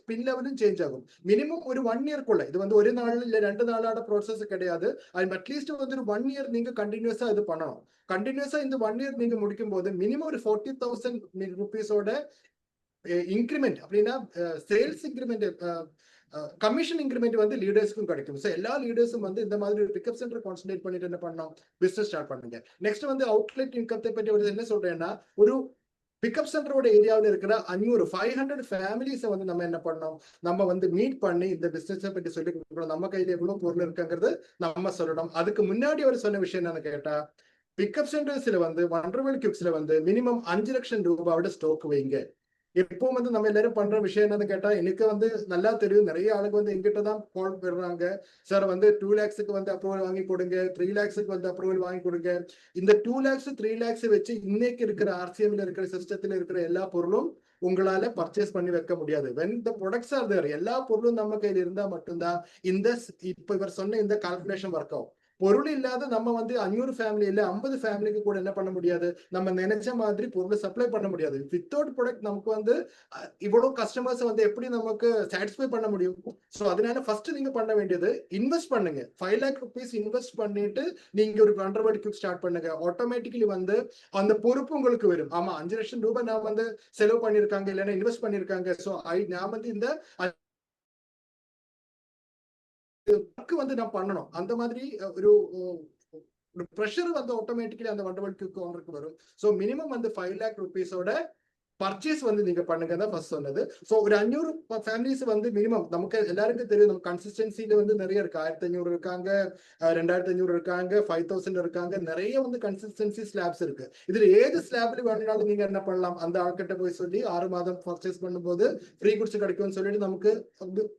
பின் லெவலும் சேஞ்ச் ஆகும். மினிமம் ஒரு 1 yearக்குள்ள இது வந்து ஒரு நாள் இல்ல 2 நாளோட ப்ராசஸ் கிடையாது. அட்லீஸ்ட் வந்து ஒரு 1 year நீங்க கண்டினியூஸா இது பண்ணணும். கண்டினியூஸா இந்த 1 year நீங்க முடிக்கும் போது மினிமம் ஒரு 40,000 ருபீஸோட இன்கிரிமெண்ட் அப்படின்னா சேல்ஸ் இன்கிரிமெண்ட் கமிஷன் இன்கிரிமெண்ட் வந்து லீடர்ஸ்க்கும் கிடைக்கும். ஸோ எல்லா லீடர்ஸும் வந்து இந்த மாதிரி பிக்கப் சென்டர் கான்சென்ட்ரேட் பண்ணிட்டு என்ன பண்ணணும், பிசினஸ் ஸ்டார்ட் பண்ணுங்க. நெக்ஸ்ட் வந்து அவுட்லெட் இன்கத்தை பற்றி ஒரு என்ன சொல்றேன்னா, ஒரு பிக்கப் சென்டரோட ஏரியாவில் இருக்கிற 500 ஃபேமிலிஸை வந்து நம்ம என்ன பண்ணோம், நம்ம வந்து மீட் பண்ணி இந்த பிசினஸை பற்றி சொல்லி கொடுக்கணும். நம்ம கையில எவ்வளவு பொருள் இருக்குங்கிறது நம்ம சொல்லணும். அதுக்கு முன்னாடி அவர் சொன்ன விஷயம் என்னன்னு கேட்டா, பிக்கப் சென்டர்ஸ்ல வந்து வண்டர்வேர்ல்ட் குயிக்ஸ்ல வந்து மினிமம் 5 லட்சம் ரூபாயோட ஸ்டாக் வைங்க. இப்போ வந்து நம்ம எல்லாரும் பண்ற விஷயம் என்னன்னு கேட்டா, எனக்கு வந்து நல்லா தெரியும் நிறைய ஆளுங்க வந்து எங்கிட்ட தான் கால் பெறுறாங்க. சார் வந்து 2 lakhsக்கு வந்து அப்ரூவல் வாங்கி கொடுங்க, 3 lakhsக்கு வந்து அப்ரூவல் வாங்கி கொடுங்க. இந்த 2 lakhs 3 lakhs வச்சு இன்னைக்கு இருக்கிற ஆர்சிஎம்ல இருக்கிற சிஸ்டத்துல இருக்கிற எல்லா பொருளும் உங்களால பர்ச்சேஸ் பண்ணி வைக்க முடியாது. when the products are there, எல்லா பொருளும் நம்ம கையில இருந்தா மட்டும்தான் இந்த இப்ப இவர் சொன்ன இந்த கால்குலேஷன் ஒர்க் ஆகும். பொருள் இல்லாத நம்ம வந்து 500 ஃபேமிலி இல்ல 50 ஃபேமிலிக்கு கூட என்ன பண்ண முடியாது, நம்ம நினைச்ச மாதிரி பொருளை சப்ளை பண்ண முடியாது. வித்தவுட் ப்ராடக்ட் நமக்கு வந்து இவ்வளவு கஸ்டமர்ஸ் வந்து எப்படி நமக்கு சாட்டிஸ்ஃபை பண்ண முடியும். ஸோ அதனால ஃபர்ஸ்ட் நீங்க பண்ண வேண்டியது இன்வெஸ்ட் பண்ணுங்க. 5 lakh rupees இன்வெஸ்ட் பண்ணிட்டு நீங்க ஒரு வண்டர்வேர்ல்ட் குயிக் ஸ்டார்ட் பண்ணுங்க. ஆட்டோமேட்டிக்கலி வந்து அந்த பொறுப்பு உங்களுக்கு வரும். ஆமா 5 லட்சம் ரூபாய் நான் வந்து செலவு பண்ணிருக்காங்க இல்லைன்னா இன்வெஸ்ட் பண்ணிருக்காங்க. ஸோ நான் வந்து இந்த வந்து நான் பண்ணணும். அந்த மாதிரி ஒரு ப்ரெஷர் வந்து ஆட்டோமேட்டிக்கலி அந்த வண்டர்வேர்ல்ட் குயிக் ஓனருக்கு வரும். ஸோ மினிமம் வந்து 5 lakh rupees-ஓட பர்ச்சேஸ் வந்து நீங்க பண்ணுங்க தான் ஃபர்ஸ்ட் சொன்னது. ஸோ ஒரு 500 ஃபேமிலிஸ் வந்து மினிமம் நமக்கு எல்லாருக்கும் தெரியும். நம்ம கன்சிஸ்டன்சில வந்து நிறைய இருக்கு. 1500 இருக்காங்க, 2500 இருக்காங்க, 5000 இருக்காங்க. நிறைய வந்து கன்சிஸ்டன்சி ஸ்லாப்ஸ் இருக்கு. இதுல ஏது ஸ்லாப்ல வேணும்னாலும் நீங்க என்ன பண்ணலாம், அந்த ஆள்கிட்ட போய் சொல்லி 6 மாதம் பர்ச்சேஸ் பண்ணும்போது ஃப்ரீ குட்ஸ் கிடைக்கும்னு சொல்லிட்டு நமக்கு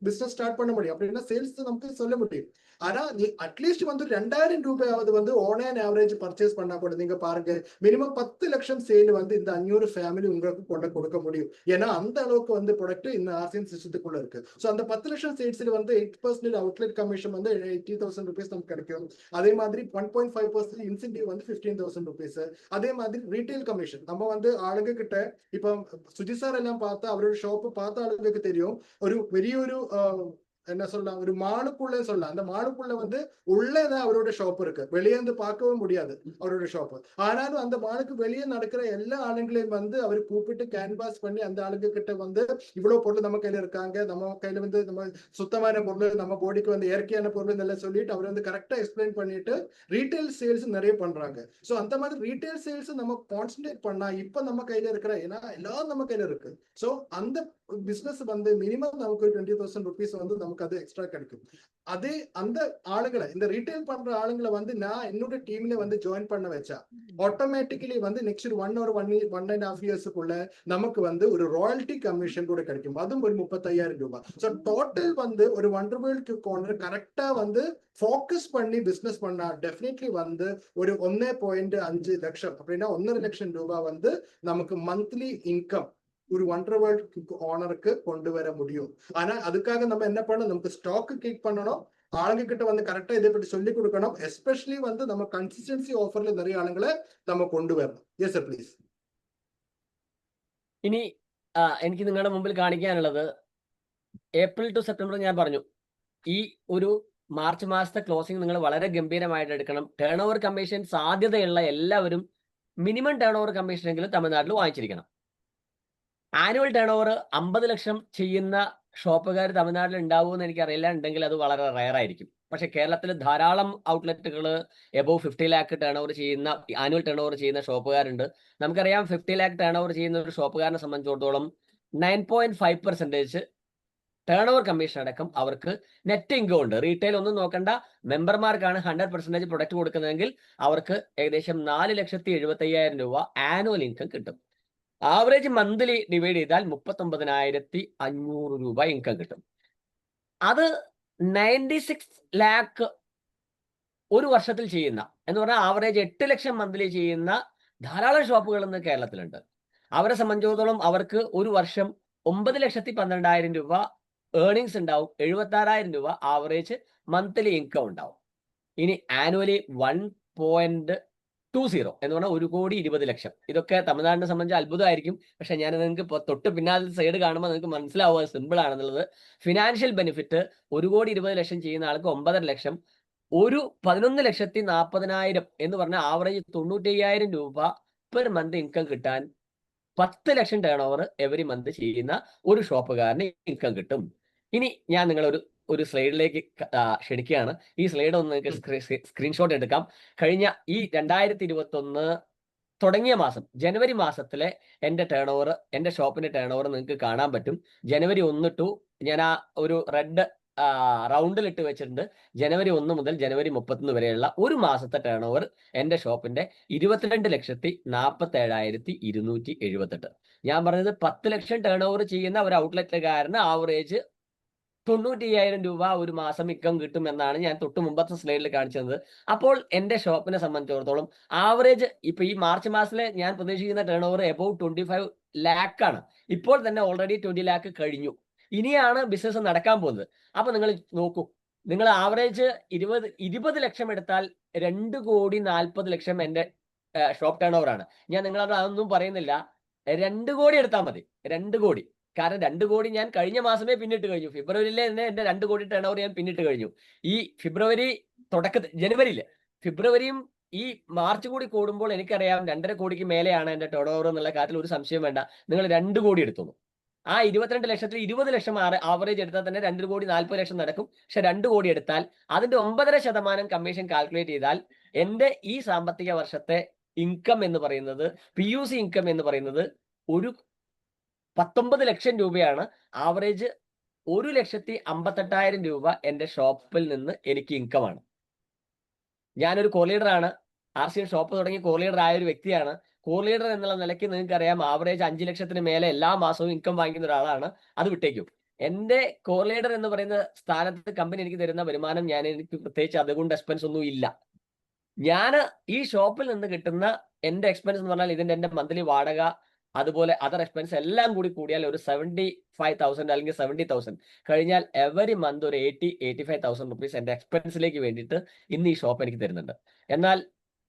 பிசினஸ் ஸ்டார்ட் பண்ண முடியும். அப்படின்னா சேல்ஸ் நமக்கு சொல்ல முடியும். ஆனா நீ அட்லீஸ்ட் வந்து 2000 ரூபாயாவது வந்து ஆன் அண்ட் ஆவரேஜ் பர்ச்சேஸ் பண்ணா கூட நீங்க பாருங்க மினிமம் 10 லட்சம் சேல் வந்து இந்த 500 ஃபேமிலி உங்களுக்கு கொண்டு கொடுக்க முடியும். ஏன்னா அந்த அளவுக்கு வந்து ப்ராடக்ட் இந்த ஆர்சிஎம் சிஸ்டத்துக்குள்ள இருக்கு. ஸோ அந்த 10 லட்சம் சேல்ஸ்ல வந்து 8% அவுட்லெட் கமிஷன் வந்து 80,000 rupees நமக்கு கிடைக்கும். அதே மாதிரி 1.5% இன்சென்டிவ் வந்து 15,000 rupees. அதே மாதிரி ரீட்டைல் கமிஷன் நம்ம வந்து ஆளுங்க கிட்ட இப்போ சுஜி சார் எல்லாம் பார்த்தா அவரோட ஷாப் பார்த்த ஆளுங்களுக்கு தெரியும். ஒரு பெரிய ஒரு என்ன சொல்லலாம், ஒரு மாலுக்குள்ள சொல்லலாம். அந்த மாலுக்குள்ள வந்து உள்ளதான் அவரோட ஷாப் இருக்கு. வெளியே வந்து பார்க்கவும் முடியாது அவரோட ஷாப். ஆனாலும் அந்த மாலுக்கு வெளியே நடக்கிற எல்லா ஆளுங்களையும் வந்து அவர் கூப்பிட்டு கேன்வாஸ் பண்ணி அந்த ஆளுங்க கிட்ட வந்து இவ்வளவு பொருள் நம்ம கையில இருக்காங்க, நம்ம கையில வந்து நம்ம சுத்தமான பொருள், நம்ம பாடிக்கு வந்து இயற்கையான பொருள் எல்லாம் சொல்லிட்டு அவர் வந்து கரெக்டா எக்ஸ்பிளைன் பண்ணிட்டு ரீட்டைல் சேல்ஸ் நிறைய பண்றாங்க. சோ அந்த மாதிரி ரீட்டைல் சேல்ஸ் நம்ம கான்சென்ட்ரேட் பண்ணா இப்ப நம்ம கையில இருக்கிற ஏன்னா எல்லாம் நம்ம கையில இருக்கு. சோ அந்த பிசினஸ் வந்து மினிமம் நமக்கு 20,000 rupees வந்து நமக்கு அது எக்ஸ்ட்ரா கிடைக்கும். அதே அந்த ஆளுங்களை இந்த ரீட்டைல் பண்ற ஆளுங்களை வந்து நான் என்னோட டீம்ல வந்து ஜாயின் பண்ண வச்சா ஆட்டோமேட்டிக்கலி வந்து நெக்ஸ்ட் 1 இயர்ஸ்க்குள்ள நமக்கு வந்து ஒரு ராயல்டி கமிஷன் கூட கிடைக்கும். அதுவும் ஒரு 35,000 ரூபாய். ஸோ டோட்டல் வந்து ஒரு வண்டர்வேர்ல்ட் குயிக் கரெக்டா வந்து ஃபோக்கஸ் பண்ணி பிசினஸ் பண்ணா டெஃபினெட்லி வந்து ஒரு 1.5 லட்சம் அப்படின்னா 1.5 லட்சம் ரூபாய் வந்து நமக்கு மந்த்லி இன்கம் ஒரு வண்டர்வேர்ல்ட் குயிக் ஓனருக்கு கொண்டு வர முடியும். ஆனா அதுக்காக நம்ம என்ன பண்ணணும், நமக்கு ஸ்டாக் கிளிக் பண்ணணும், ஆளுங்க கிட்ட வந்து கரெக்டா இதை பற்றி சொல்லி கொடுக்கணும். எஸ்பெஷலி வந்து நம்ம கன்சிஸ்டன்சி ஆஃபர்ல நிறைய ஆளுங்களை நம்ம കൊണ്ടു വരണം. Yes sir please. ഇനി എനിക്ക് നിങ്ങളുടെ മുമ്പിൽ കാണിക്കാനുള്ളത് ഏപ്രിൽ ടു സെപ്റ്റംബർ ഞാൻ പറഞ്ഞു ഈ ഒരു മാർച്ച് മാസത്തെ ക്ലോസിംഗ് നിങ്ങൾ വളരെ ഗംഭീരമായിട്ട് എടുക്കണം. ടേൺ ഓവർ കമ്മീഷൻ സാധ്യതയുള്ള എല്ലാവരും മിനിമം ടേൺ ഓവർ കമ്മീഷൻ എങ്കിലും തമിഴ്നാട്ടിൽ വാങ്ങിച്ചിരിക്കണം. ആനുവൽ ടേൺ ഓവർ 50 ലക്ഷം ചെയ്യുന്ന ഷോപ്പുകാർ തമിഴ്നാട്ടിൽ ഉണ്ടാവുമെന്ന് എനിക്കറിയില്ല. ഉണ്ടെങ്കിൽ അത് വളരെ റയർ ആയിരിക്കും. പക്ഷെ കേരളത്തിൽ ധാരാളം ഔട്ട്ലെറ്റുകൾ എബോവ് 50 ലാക്ക് ടേൺ ഓവർ ചെയ്യുന്ന ആനുവൽ ടേൺ ഓവർ ചെയ്യുന്ന ഷോപ്പുകാരുണ്ട്. നമുക്കറിയാം 50 ലാക്ക് ടേൺ ഓവർ ചെയ്യുന്ന ഒരു ഷോപ്പുകാരനെ സംബന്ധിച്ചിടത്തോളം 9.5% ടേൺ ഓവർ കമ്മീഷൻ അടക്കം അവർക്ക് നെറ്റ് ഇൻകം ഉണ്ട്. റീറ്റെയിൽ ഒന്നും നോക്കണ്ട, മെമ്പർമാർക്കാണ് 100% പ്രൊഡക്റ്റ് കൊടുക്കുന്നതെങ്കിൽ അവർക്ക് ഏകദേശം 4,75,000 രൂപ ആനുവൽ ഇൻകം കിട്ടും. ആവറേജ് മന്ത്ലി ഡിവൈഡ് ചെയ്താൽ 39,500 രൂപ ഇൻകം കിട്ടും. അത് 96 ലാക്ക് ഒരു വർഷത്തിൽ ചെയ്യുന്ന എന്ന് പറഞ്ഞാൽ ആവറേജ് 8 ലക്ഷം മന്ത്ലി ചെയ്യുന്ന ധാരാളം ഷോപ്പുകൾ ഇന്ന് കേരളത്തിലുണ്ട്. അവരെ സംബന്ധിച്ചിടത്തോളം അവർക്ക് ഒരു വർഷം 9,12,000 രൂപ ഏർണിങ്സ് ഉണ്ടാവും. 76,000 രൂപ ആവറേജ് മന്ത്ലി ഇൻകം ഉണ്ടാവും. ഇനി ആനുവലി 1.20 എന്ന് പറഞ്ഞാൽ 1,20,00,000. ഇതൊക്കെ തമിഴ്നാടിനെ സംബന്ധിച്ച് അത്ഭുതമായിരിക്കും. പക്ഷെ ഞാൻ നിങ്ങൾക്ക് ഇപ്പോൾ തൊട്ട് പിന്നാലെ സൈഡ് കാണുമ്പോൾ നിങ്ങൾക്ക് മനസ്സിലാവുക സിമ്പിൾ ആണെന്നുള്ളത്. ഫിനാൻഷ്യൽ ബെനിഫിറ്റ് 1,20,00,000 ചെയ്യുന്ന ആൾക്ക് 9.5 ലക്ഷം, ഒരു 11,40,000 എന്ന് പറഞ്ഞാൽ ആവറേജ് 95,000 രൂപ പെർ മന്ത് ഇൻകം കിട്ടാൻ 10 ലക്ഷം ടേൺ ഓവർ എവറി മന്ത് ചെയ്യുന്ന ഒരു ഷോപ്പുകാരന് ഇൻകം കിട്ടും. ഇനി ഞാൻ ഒരു സ്ലൈഡിലേക്ക് ക്ഷണിക്കുകയാണ്. ഈ സ്ലൈഡ് ഒന്ന് നിങ്ങൾക്ക് സ്ക്രീൻഷോട്ട് എടുക്കാം. കഴിഞ്ഞ ഈ 2021 തുടങ്ങിയ മാസം ജനുവരി മാസത്തിലെ എൻ്റെ ടേൺ ഓവർ, എൻ്റെ ഷോപ്പിന്റെ ടേൺ ഓവർ നിങ്ങൾക്ക് കാണാൻ പറ്റും. ജനുവരി 1 ടു ഞാൻ ആ ഒരു റെഡ് റൗണ്ടിൽ ഇട്ട് വെച്ചിട്ടുണ്ട്. ജനുവരി 1 മുതൽ ജനുവരി 31 വരെയുള്ള ഒരു മാസത്തെ ടേൺ ഓവർ എൻ്റെ ഷോപ്പിന്റെ 22,47,278. ഞാൻ പറഞ്ഞത് 10 ലക്ഷം ടേൺ ഓവർ ചെയ്യുന്ന ഒരു ഔട്ട്ലെറ്റുകാരന് ആവറേജ് 95,000 രൂപ ഒരു മാസം ഇൻകം കിട്ടും എന്നാണ് ഞാൻ തൊട്ട് മുമ്പത്തെ സ്ലൈഡിൽ കാണിച്ചത്. അപ്പോൾ എൻ്റെ ഷോപ്പിനെ സംബന്ധിച്ചിടത്തോളം ആവറേജ് ഇപ്പൊ ഈ മാർച്ച് മാസത്തിലെ ഞാൻ പ്രതീക്ഷിക്കുന്ന ടേൺ ഓവർ എബോവ് 25 ലാക്കാണ്. ഇപ്പോൾ തന്നെ ഓൾറെഡി 20 ലാക്ക് കഴിഞ്ഞു. ഇനിയാണ് ബിസിനസ് നടക്കാൻ പോകുന്നത്. അപ്പൊ നിങ്ങൾ നോക്കൂ, നിങ്ങൾ ആവറേജ് 20 ലക്ഷം എടുത്താൽ 2,40,00,000 എൻ്റെ ഷോപ്പ് ടേൺ ഓവർ ആണ്. ഞാൻ നിങ്ങളത് അതൊന്നും പറയുന്നില്ല. 2 കോടി എടുത്താൽ മതി. 2 കോടി. കാരണം 2 കോടി ഞാൻ കഴിഞ്ഞ മാസമേ പിന്നിട്ട് കഴിഞ്ഞു. ഫെബ്രുവരിയിലെ തന്നെ എൻ്റെ 2 കോടി ടേൺ ഓവർ ഞാൻ പിന്നിട്ട് കഴിഞ്ഞു. ഈ ഫെബ്രുവരി ജനുവരിയില് ഫെബ്രുവരിയും ഈ മാർച്ച് കൂടി കൂടുമ്പോൾ എനിക്കറിയാം 2.5 കോടിക്ക് മേലെയാണ് എൻ്റെ ടേൺ ഓവർ എന്നുള്ള കാര്യത്തിൽ ഒരു സംശയം വേണ്ട. നിങ്ങൾ 2 കോടി എടുത്തോളൂ. ആ 22 ലക്ഷത്തിൽ 20 ലക്ഷം ആവറേജ് എടുത്താൽ തന്നെ 2,40,00,000 നടക്കും. പക്ഷെ 2 കോടി എടുത്താൽ അതിന്റെ 9.5% കമ്മീഷൻ കാൽക്കുലേറ്റ് ചെയ്താൽ എൻ്റെ ഈ സാമ്പത്തിക വർഷത്തെ ഇൻകം എന്ന് പറയുന്നത്, PUC ഇൻകം എന്ന് പറയുന്നത് ഒരു 19 ലക്ഷം രൂപയാണ്. ആവറേജ് 1,58,000 രൂപ എൻ്റെ ഷോപ്പിൽ നിന്ന് എനിക്ക് ഇൻകമാണ്. ഞാനൊരു കോ ലീഡറാണ്. RCM ഷോപ്പ് തുടങ്ങി കോ ലീഡർ ആയ ഒരു വ്യക്തിയാണ്. കോ ലീഡർ എന്നുള്ള നിലയ്ക്ക് നിങ്ങൾക്ക് അറിയാം ആവറേജ് 5 ലക്ഷത്തിന് മേലെ എല്ലാ മാസവും ഇൻകം വാങ്ങിക്കുന്ന ഒരാളാണ്. അത് വിട്ടേക്കും. എൻ്റെ കോ ലീഡർ എന്ന് പറയുന്ന സ്ഥാനത്ത് കമ്പനി എനിക്ക് തരുന്ന വരുമാനം എനിക്ക് പ്രത്യേകിച്ച് അതുകൊണ്ട് എക്സ്പെൻസ് ഒന്നും ഇല്ല. ഞാൻ ഈ ഷോപ്പിൽ നിന്ന് കിട്ടുന്ന എൻ്റെ എക്സ്പെൻസ് എന്ന് പറഞ്ഞാൽ എൻ്റെ മന്ത്ലി വാടക, അതുപോലെ അതർ എക്സ്പെൻസ് എല്ലാം കൂടിയാൽ ഒരു 75,000 അല്ലെങ്കിൽ 70,000 കഴിഞ്ഞാൽ എവറി മന്ത് ഒരു 85,000 റുപ്പീസ് എൻ്റെ എക്സ്പെൻസിലേക്ക് വേണ്ടിയിട്ട് ഇന്ന് ഈ ഷോപ്പ് എനിക്ക് തരുന്നുണ്ട്. എന്നാൽ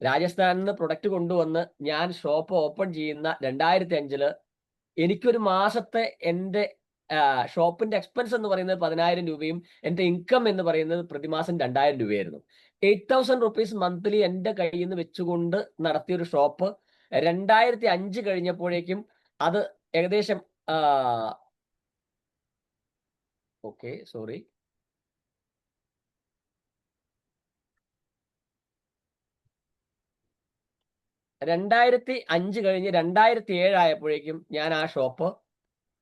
രാജസ്ഥാനിൽ നിന്ന് പ്രൊഡക്റ്റ് കൊണ്ടുവന്ന് ഞാൻ ഷോപ്പ് ഓപ്പൺ ചെയ്യുന്ന 2005 എനിക്കൊരു മാസത്തെ എൻ്റെ ഷോപ്പിന്റെ എക്സ്പെൻസ് എന്ന് പറയുന്നത് 10,000 രൂപയും എൻ്റെ ഇൻകം എന്ന് പറയുന്നത് പ്രതിമാസം 2,000 രൂപയായിരുന്നു. 8,000 റുപ്പീസ് മന്ത്ലി എൻ്റെ കയ്യിൽ നിന്ന് വെച്ചുകൊണ്ട് നടത്തിയ ഒരു ഷോപ്പ് 2005 കഴിഞ്ഞപ്പോഴേക്കും അത് ഏകദേശം ഓക്കെ സോറി 2005 കഴിഞ്ഞ് 2007 ആയപ്പോഴേക്കും ഞാൻ ആ ഷോപ്പ്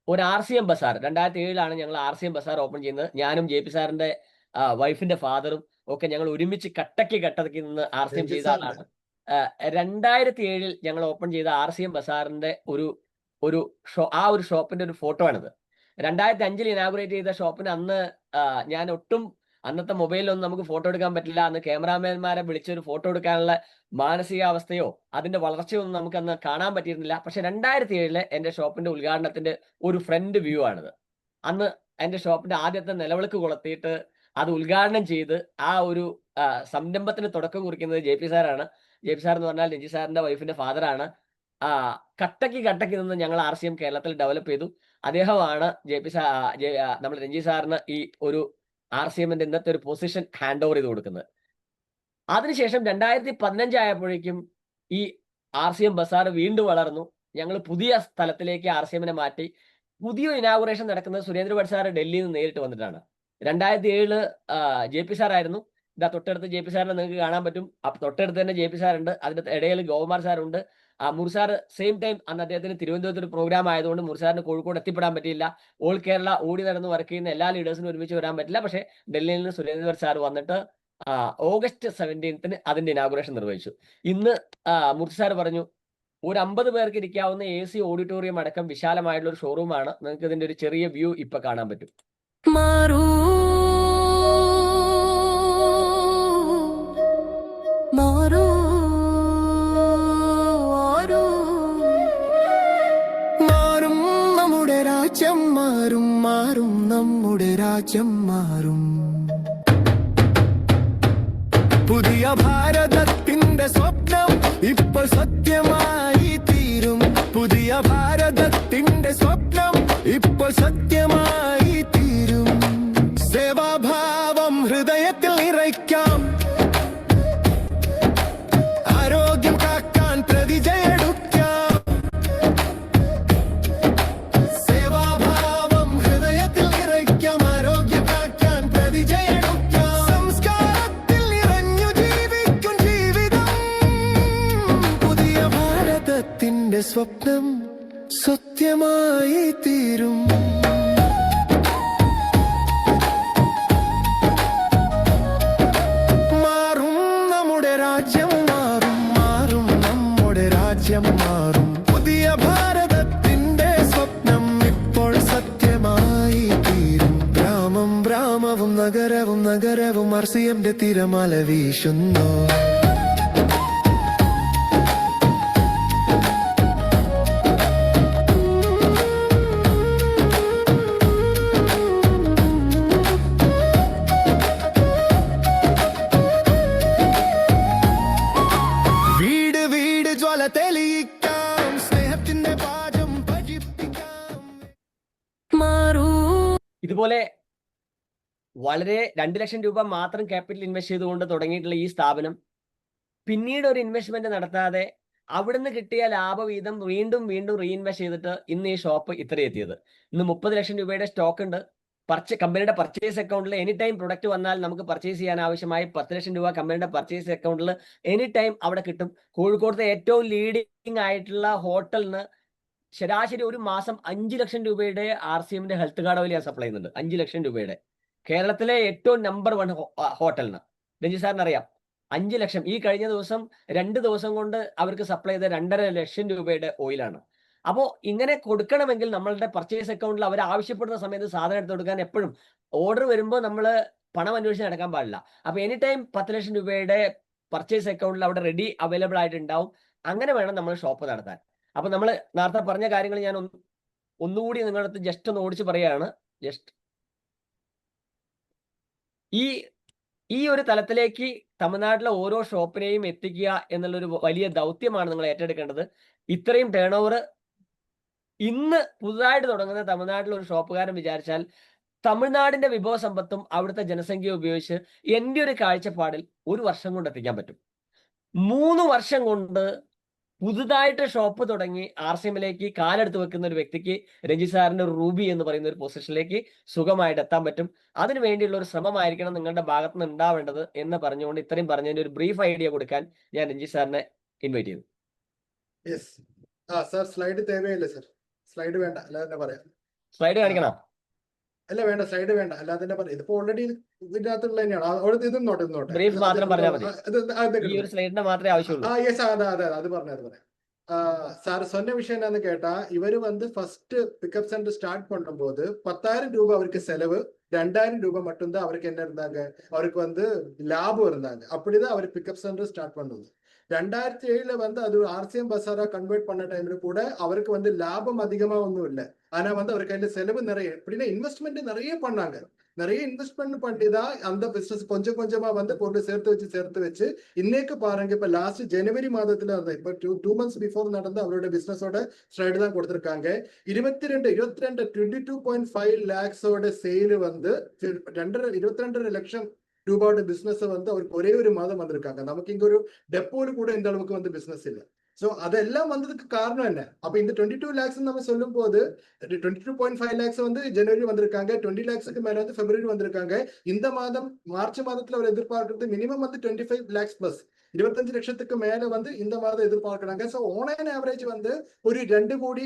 ഒരു RCM ബസാർ 2007 ഞങ്ങൾ RCM ബസാർ ഓപ്പൺ ചെയ്യുന്നത്. ഞാനും JP സാറിന്റെ വൈഫിന്റെ ഫാദറും ഒക്കെ ഞങ്ങൾ ഒരുമിച്ച് കട്ടക്ക് നിന്ന് RCM ചെയ്ത ആളാണ്. 2007 ഞങ്ങൾ ഓപ്പൺ ചെയ്ത RCM ബസാറിന്റെ ഒരു ഷോപ്പിന്റെ ഒരു ഫോട്ടോ ആണിത്. 2005 ഇനാഗുറേറ്റ് ചെയ്ത ഷോപ്പിന് അന്ന് ഞാൻ ഒട്ടും അന്നത്തെ മൊബൈലിലൊന്നും നമുക്ക് ഫോട്ടോ എടുക്കാൻ പറ്റില്ല. അന്ന് ക്യാമറാമാൻമാരെ വിളിച്ചൊരു ഫോട്ടോ എടുക്കാനുള്ള മാനസികാവസ്ഥയോ അതിന്റെ വളർച്ചയൊന്നും നമുക്ക് അന്ന് കാണാൻ പറ്റിയിരുന്നില്ല. പക്ഷെ 2007 എൻ്റെ ഷോപ്പിന്റെ ഉദ്ഘാടനത്തിന്റെ ഒരു ഫ്രണ്ട് വ്യൂ ആണിത്. അന്ന് എൻ്റെ ഷോപ്പിന്റെ ആദ്യത്തെ നിലവിളക്ക് കൊളുത്തിയിട്ട് അത് ഉദ്ഘാടനം ചെയ്ത് ആ ഒരു സംരംഭത്തിന് തുടക്കം കുറിക്കുന്നത് JP സാറാണ്. JP സാർ എന്ന് പറഞ്ഞാൽ രഞ്ജി സാറിന്റെ വൈഫിന്റെ ഫാദറാണ്. കട്ടക്ക് നിന്ന് ഞങ്ങൾ RCM കേരളത്തിൽ ഡെവലപ്പ് ചെയ്തു. അദ്ദേഹമാണ് നമ്മൾ രഞ്ജി സാറിന് ഈ ഒരു RCMന്റെ ഇന്നത്തെ ഒരു പൊസിഷൻ ഹാൻഡ് ഓവർ ചെയ്ത് കൊടുക്കുന്നത്. അതിനുശേഷം 2015 ആയപ്പോഴേക്കും ഈ RCM ബസാർ വീണ്ടും വളർന്നു. ഞങ്ങൾ പുതിയ സ്ഥലത്തിലേക്ക് RCMനെ മാറ്റി. പുതിയ ഇനാഗുറേഷൻ നടക്കുന്നത് സുരേന്ദ്ര ഭട്ട് സാർ ഡൽഹിയിൽ നിന്ന് നേരിട്ട് വന്നിട്ടാണ്. 2007 JP സാർ ആയിരുന്നു. ഇതാ തൊട്ടടുത്ത് JP സാറിനെ നിങ്ങൾക്ക് കാണാൻ പറ്റും. തൊട്ടടുത്ത് തന്നെ JP സാർ ഉണ്ട്. അതിന്റെ ഇടയിൽ ഗോകുമാർ സാർ ഉണ്ട്. മുർസാർ സെയിം ടൈം അന്ന് അദ്ദേഹത്തിന് തിരുവനന്തപുരത്ത് ഒരു പ്രോഗ്രാം ആയതുകൊണ്ട് മുർസാറിന് കോഴിക്കോട് എത്തിപ്പെടാൻ പറ്റിയില്ല. ഓൾ കേരള ഓടി നടന്ന് വർക്ക് ചെയ്യുന്ന എല്ലാ ലീഡേഴ്സിനും ഒരുമിച്ച് വരാൻ പറ്റില്ല. പക്ഷേ ഡൽഹിയിൽ നിന്ന് സുരേന്ദ്ര ഭട്ട് സാർ വന്നിട്ട് August 17 അതിന്റെ ഇനാഗുറേഷൻ നിർവഹിച്ചു. ഇന്ന് മുർസി സാർ പറഞ്ഞു, ഒരു 50 പേർക്ക് ഇരിക്കാവുന്ന AC ഓഡിറ്റോറിയം അടക്കം വിശാലമായിട്ടുള്ള ഒരു ഷോറൂമാണ്. നിങ്ങൾക്ക് ഇതിന്റെ ഒരു ചെറിയ വ്യൂ ഇപ്പൊ കാണാൻ പറ്റും. നമ്മുടെ രാജ്യം മാറും മാറും നമ്മുടെ രാജ്യം മാറും. പുതിയ ഭാരതത്തിന്റെ സ്വപ്നം ഇപ്പോൾ സത്യമായി തീരും. പുതിയ ഭാരതത്തിന്റെ സ്വപ്നം ഇപ്പോൾ സത്യമായി തീരും. സേവാഭാവം ഹൃദയത്തിൽ നിറയ്ക്കാം. ആരോഗ്യം കാക്കാൻ പ്രതിജ്ഞയെടുക്കാം. സേവാഭാവം ഹൃദയത്തിൽ നിറയ്ക്കാം. ആരോഗ്യം കാക്കാൻ പ്രതിജ്ഞയെടുക്കാം. സംസ്കാരത്തിൽ നിറഞ്ഞു ജീവിക്കും ജീവിതം. പുതിയ ഭാരതത്തിന്റെ സ്വപ്നം സത്യമായി തീരും. മാറും നമ്മുടെ രാജ്യം മാറും മാറും നമ്മുടെ രാജ്യം മാറും. പുതിയ ഭാരതത്തിന്റെ സ്വപ്നം ഇപ്പോൾ സത്യമായി തീരും. ഗ്രാമം ഗ്രാമവും നഗരവും നഗരവും RCMന്റെ തിരമാല വീശുന്നു. വീട് വീട് ജ്വാല തെളിയിക്കാം. സ്നേഹത്തിന്റെ പാചം ഭജിപ്പിക്കാം. ഇതുപോലെ വളരെ 2 ലക്ഷം രൂപ മാത്രം ക്യാപിറ്റൽ ഇൻവെസ്റ്റ് ചെയ്തുകൊണ്ട് തുടങ്ങിയിട്ടുള്ള ഈ സ്ഥാപനം പിന്നീട് ഒരു ഇൻവെസ്റ്റ്മെന്റ് നടത്താതെ അവിടുന്ന് കിട്ടിയ ലാഭവീതം വീണ്ടും വീണ്ടും റീഇൻവെസ്റ്റ് ചെയ്തിട്ട് ഇന്ന് ഈ ഷോപ്പ് ഇത്ര എത്തിയത്. ഇന്ന് 30 ലക്ഷം രൂപയുടെ സ്റ്റോക്ക് ഉണ്ട്. കമ്പനിയുടെ പർച്ചേസ് അക്കൗണ്ടിൽ എനി ടൈം പ്രൊഡക്റ്റ് വന്നാൽ നമുക്ക് പർച്ചേസ് ചെയ്യാൻ ആവശ്യമായി 10 ലക്ഷം രൂപ കമ്പനിയുടെ പർച്ചേസ് അക്കൗണ്ടിൽ എനി ടൈം അവിടെ കിട്ടും. കോഴിക്കോടത്തെ ഏറ്റവും ലീഡിംഗ് ആയിട്ടുള്ള ഹോട്ടലിന് ശരാശരി ഒരു മാസം 5 ലക്ഷം രൂപയുടെ RCMന്റെ ഹെൽത്ത് കാർഡ് ഓയിൽ സപ്ലൈ ചെയ്യുന്നുണ്ട്. 5 ലക്ഷം രൂപയുടെ കേരളത്തിലെ ഏറ്റവും നമ്പർ 1 ഹോട്ടലിന് രഞ്ജി സാറിന് അറിയാം. 5 ലക്ഷം. ഈ കഴിഞ്ഞ ദിവസം 2 ദിവസം കൊണ്ട് അവർക്ക് സപ്ലൈ ചെയ്ത 2.5 ലക്ഷം രൂപയുടെ ഓയിലാണ്. അപ്പോൾ ഇങ്ങനെ കൊടുക്കണമെങ്കിൽ നമ്മളുടെ പർച്ചേസ് അക്കൗണ്ടിൽ അവർ ആവശ്യപ്പെടുന്ന സമയത്ത് സാധനം എടുത്ത് കൊടുക്കാൻ എപ്പോഴും ഓർഡർ വരുമ്പോൾ നമ്മൾ പണം അന്വേഷിച്ച് നടക്കാൻ പാടില്ല. അപ്പോൾ എനി ടൈം 10 ലക്ഷം രൂപയുടെ പർച്ചേസ് അക്കൗണ്ടിൽ അവിടെ റെഡി അവൈലബിൾ ആയിട്ടുണ്ടാവും. അങ്ങനെ വേണം നമ്മൾ ഷോപ്പ് നടത്താൻ. അപ്പൊ നമ്മൾ നേരത്തെ പറഞ്ഞ കാര്യങ്ങൾ ഞാൻ ഒന്നുകൂടി നിങ്ങളുടെ അടുത്ത് ജസ്റ്റ് ഒന്ന് ഓടിച്ച് പറയുകയാണ്. ജസ്റ്റ് ഈ ഒരു തലത്തിലേക്ക് തമിഴ്നാട്ടിലെ ഓരോ ഷോപ്പിനെയും എത്തിക്കുക എന്നുള്ളൊരു വലിയ ദൗത്യമാണ് നിങ്ങൾ ഏറ്റെടുക്കേണ്ടത്. ഇത്രയും ടേൺ ഓവർ ഇന്ന് പുതുതായിട്ട് തുടങ്ങുന്ന തമിഴ്നാട്ടിലെ ഒരു ഷോപ്പുകാരൻ വിചാരിച്ചാൽ തമിഴ്നാടിന്റെ വിഭവ സമ്പത്തും അവിടുത്തെ ജനസംഖ്യ ഉപയോഗിച്ച് എൻ്റെ ഒരു കാഴ്ചപ്പാടിൽ 1 വർഷം കൊണ്ട് എത്തിക്കാൻ പറ്റും. 3 വർഷം കൊണ്ട് പുതുതായിട്ട് ഷോപ്പ് തുടങ്ങി RCMലേക്ക് കാലെടുത്ത് വെക്കുന്ന ഒരു വ്യക്തിക്ക് രഞ്ജി സാറിന്റെ ഒരു റൂബി എന്ന് പറയുന്ന ഒരു പൊസിഷനിലേക്ക് സുഖമായിട്ട് എത്താൻ പറ്റും. അതിനു വേണ്ടിയുള്ള ഒരു ശ്രമമായിരിക്കണം നിങ്ങളുടെ ഭാഗത്ത് നിന്ന് ഉണ്ടാവേണ്ടത് എന്ന് പറഞ്ഞുകൊണ്ട് ഇത്രയും പറഞ്ഞതിന്റെ ഒരു ബ്രീഫ് ഐഡിയ കൊടുക്കാൻ ഞാൻ രഞ്ജി സാറിനെ ഇൻവൈറ്റ് ചെയ്തു. സാർ സ്ലൈഡ് തേവയില്ല സർ. സ്ലൈഡ് വേണ്ട, അല്ലാതെ പറയാം. സ്ലൈഡ് കാണിക്കണം? അല്ല വേണ്ട, സ്ലൈഡ് വേണ്ട, അല്ലാതെ തന്നെ പറയാം. ഇതിപ്പോ ഓൾറെഡി ഇതിനകത്തുള്ള തന്നെയാണ്. അവിടെ ഇതൊന്നോട്ടെ ബ്രീഫ് മാത്രം പറഞ്ഞാൽ മതി. ഈ ഒരു സ്ലൈഡിന്റെ മാത്രമേ ആവശ്യമുള്ളൂ. അതെ അത് പറയാം. സാർ சொன்ன விஷயம் என்னன்னு கேட்டா, இவரு ஃபர்ஸ்ட் பிக்கப் சென்டர் ஸ்டார்ட் பண்ணும்போது 10,000 ரூபாய் அவருக்கு செலவு, 2,000 ரூபாய் மட்டும்தான் அவருக்கு என்ன இருந்தாங்க, அவருக்கு லாபம் இருந்தாங்க. அப்படிதான் அவர் பிக்கப் சென்டர் ஸ்டார்ட் பண்ணது. 2007 அது RCM பசாரா கன்வெர்ட் பண்ண டைம்ல கூட அவருக்கு லாபம் அதிகமா ஒன்றும் இல்லை. ஆனா அவர் கையில செலவு நிறைய, எப்படின்னா இன்வெஸ்ட்மெண்ட் நிறைய பண்ணாங்க. நிறைய இன்வெஸ்ட்மெண்ட் பண்ணி தான் அந்த பிசினஸ் கொஞ்சம் கொஞ்சமா வந்து பொருள் சேர்த்து வச்சு இன்னைக்கு பாருங்க இப்ப லாஸ்ட் ஜனவரி மாதத்துல இருந்த இப்ப டூ மந்த்ஸ் பிஃபோர் நடந்த அவரோட பிசினஸோட ஸ்லைடு தான் கொடுத்திருக்காங்க. 22.5 லேக்ஸோட சேல் வந்து 22 லட்சம் ரூபாயோட பிசினஸ் வந்து அவருக்கு ஒரே ஒரு மாதம் வந்திருக்காங்க. நமக்கு இங்க ஒரு டெப்போல கூட இந்த அளவுக்கு வந்து பிசினஸ் இல்லை. சோ அதெல்லாம் வந்ததுக்கு காரணம் என்ன? அப்ப இந்த 22 lakhs நம்ம சொல்லும் போது 22.5 lakhs வந்து ஜனவரி வந்திருக்காங்க, 20 lakhsக்கு மேல வந்து பிப்ரவரி வந்திருக்காங்க. இந்த மாதம் மார்ச் மாதத்துல அவர் எதிர்பார்க்கறது மினிமம் வந்து 25 lakhs பிளஸ் 25 லட்சத்துக்கு மேல வந்து இந்த மாதம் எதிர்பார்க்கிறாங்க. சோ ஆன் ஆவரேஜ் வந்து ஒரு 2 கோடி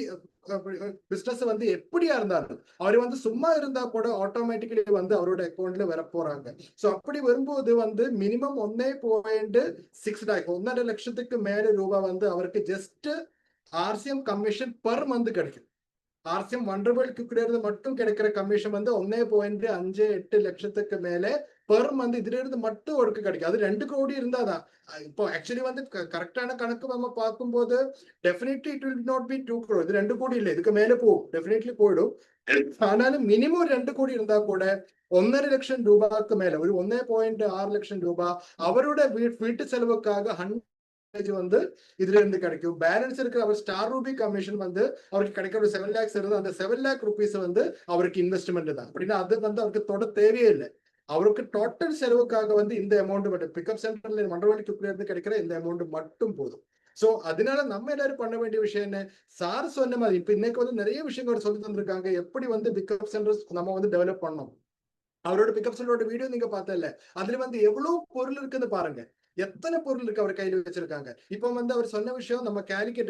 பிசினஸ் வந்து எப்படியா இருந்தாலும் அவர் வந்து சும்மா இருந்தா கூட ஆட்டோமேட்டிக்கலி வந்து அவரோட அக்கௌண்ட்ல வர போறாங்க. சோ அப்படி வரும்போது வந்து மினிமம் 1.6 லேக் 1.5 லட்சத்துக்கு மேல ரூபாய் வந்து அவருக்கு just RCM commission per month கிடைக்கும். ஆர்சிஎம் வண்டர்வேர்ல்ட் குக்ல இருந்து மட்டும் கிடைக்கிற கமிஷன் வந்து 1.58 லட்சத்துக்கு மேல பெர் மந்த் இதுல இருந்து மட்டும் அவருக்கு கிடைக்கும். அது 2 கோடி இருந்தாதான். இப்போ ஆக்சுவலி வந்து கரெக்டான கணக்கு நம்ம பார்க்கும்போது definitely it will not be 2 crore. இது 2 கோடி இல்லை, இதுக்கு மேல போகும், டெஃபினெட்லி போயிடும். ஆனாலும் மினிமம் 2 கோடி இருந்தா கூட 1.5 லட்சம் ரூபாய்க்கு மேல ஒரு 1.6 லட்சம் ரூபாய் அவரோட வீட்டு செலவுக்காக வந்து இதுல இருந்து கிடைக்கும். பேலன்ஸ் இருக்கிற அவர் ஸ்டார் ரூபி கமிஷன் வந்து அவருக்கு கிடைக்கிற ஒரு 7 lakhs இருந்து அந்த 7 lakh rupees வந்து அவருக்கு இன்வெஸ்ட்மெண்ட் தான். அப்படின்னா அது வந்து அவருக்கு தொட தேவையே இல்லை. அவருக்கு டோட்டல் செலவுக்காக வந்து இந்த அமௌண்ட் மட்டும் பிக்கப் சென்டர்ல வண்டர்வேர்ல்ட் குக்ல இருந்து கிடைக்கிற இந்த அமௌண்ட் மட்டும் போதும். சோ அதனால நம்ம எல்லாரும் பண்ண வேண்டிய விஷயம் என்ன? சார் சொன்ன மாதிரி இப்ப இன்னைக்கு வந்து நிறைய விஷயங்கள் சொல்லி தந்திருக்காங்க எப்படி வந்து பிக்கப் சென்டர்ஸ் நம்ம வந்து டெவலப் பண்ணணும். அவரோட பிக்கப் சென்டரோட வீடியோ நீங்க பார்த்தல, அதுல வந்து எவ்வளவு பொருள் இருக்குன்னு பாருங்க. எத்தனை பொருள் இருக்கு அவர் கையில வச்சிருக்காங்க. இப்ப வந்து அவர் சொன்ன விஷயம் நம்ம கேலிக்கெட்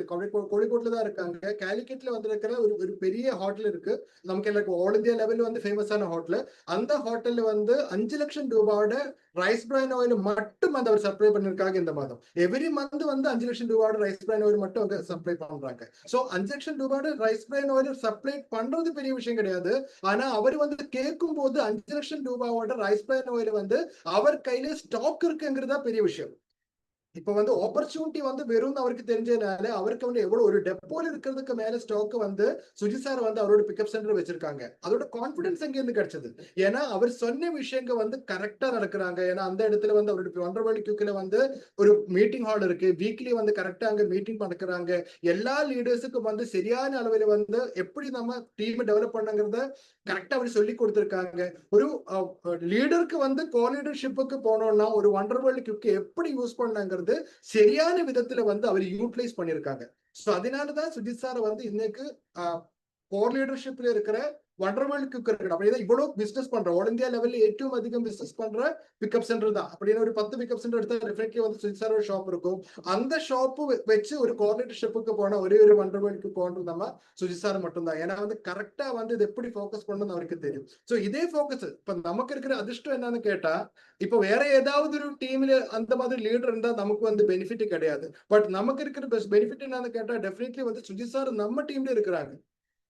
கோழிக்கோட்ல தான் இருக்காங்க. கேலிக்கெட்ல வந்து இருக்கிற ஒரு பெரிய ஹோட்டல் இருக்கு, நமக்கு எல்லாருக்கும் ஆல் இந்தியா லெவல்ல வந்து ஃபேமஸான ஹோட்டல். அந்த ஹோட்டல்ல வந்து 5 லட்சம் ரூபாயோட ரைஸ் பிரான் ஆயில் மட்டும் வந்து அவர் சப்ளை பண்ணிருக்காங்க இந்த மாதம். எவ்ரி மந்த் வந்து 5 லட்சம் ரூபாயோட ரைஸ் பிரான் ஆயில் மட்டும் அவங்க சப்ளை பண்றாங்க. சோ 5 லட்சம் ரூபாயோட ரைஸ் பிரான் ஆயில் சப்ளை பண்றது பெரிய விஷயம் கிடையாது. ஆனா அவர் வந்து கேட்கும் போது 5 லட்சம் ரூபாயோட ரைஸ் பிரான் ஆயில் வந்து அவர் கையில ஸ்டாக் இருக்குங்கிறதா பெரிய விஷயம். இப்ப வந்து ஆப்பர்ச்சுனிட்டி வந்து வெறும் அவருக்கு தெரிஞ்சதுனால அவருக்கு வந்து எவ்வளவு ஒரு டெப்போல இருக்கிறதுக்கு மேல ஸ்டாக் வந்து சுஜி சார் வந்து அவரோட பிக்கப் சென்டர் வச்சிருக்காங்க. அதோட கான்பிடன்ஸ் எங்க இருந்து கிடைச்சது? ஏன்னா அவர் சொன்ன விஷயங்கள் வந்து கரெக்டா நடக்கிறாங்க. ஏன்னா அந்த இடத்துல வந்து அவரோட வண்டர்வேர்ல்ட் குக்ல வந்து ஒரு மீட்டிங் ஹால் இருக்கு, வீக்லி வந்து கரெக்டா அங்க மீட்டிங் பண்ணுறாங்க. எல்லா லீடர்ஸுக்கும் வந்து சரியான அளவில் வந்து எப்படி நம்ம டீம் டெவலப் பண்ணுங்கிறத கரெக்டா அவர் சொல்லி கொடுத்திருக்காங்க. ஒரு லீடருக்கு வந்து கோலீடர்ஷிப்புக்கு போனோம்னா ஒரு வண்டர்வேர்ல்ட் குக் எப்படி யூஸ் பண்ணாங்கிறது சரியான விதத்துல வந்து அவர் யூட்டிலைஸ் பண்ணிருக்காங்க. சோ அதனாலதான் சுஜித் சார் வந்து இன்னைக்கு கோர் லீடர்ஷிப்ல இருக்கிற வண்டர்வேர்ல்ட் குக் இருக்கு. அப்படிதான் இவ்வளவு பிசினஸ் பண்ற ஆல் இந்தியா லெவல்ல ഏറ്റവും அதிகம் பிசினஸ் பண்ற பிக்கப் சென்டர் தான். அப்படின்னு ஒரு 10 பிக்கப் சென்டர் எடுத்தா டெஃபினெட்லி வந்து சுஜித் சார் ஷாப் இருக்கும். அந்த ஷாப் வச்சு ஒரு கோர் லீடர்ஷிப்புக்கு போன ஒரே ஒரு வண்டர்வேர்ல்ட் குக் போன்றது நம்ம சுஜித் சார் மட்டும்தான். ஏன்னா வந்து கரெக்டா வந்து இது எப்படி ஃபோக்கஸ் பண்ணணும்னு அவருக்கு தெரியும். சோ இதே ஃபோக்கஸ் இப்ப நமக்கு இருக்கிற அதிர்ஷ்டம் என்னன்னு கேட்டா, இப்ப வேற ஏதாவது ஒரு டீம்ல அந்த மாதிரி லீடர் இருந்தா நமக்கு வந்து பெனிஃபிட் கிடையாது. பட் நமக்கு இருக்கிற பெஸ்ட் பெனிஃபிட் என்னன்னு கேட்டா டெஃபினெட்லி வந்து சுஜித் சார் நம்ம டீம்ல இருக்கிறாங்க.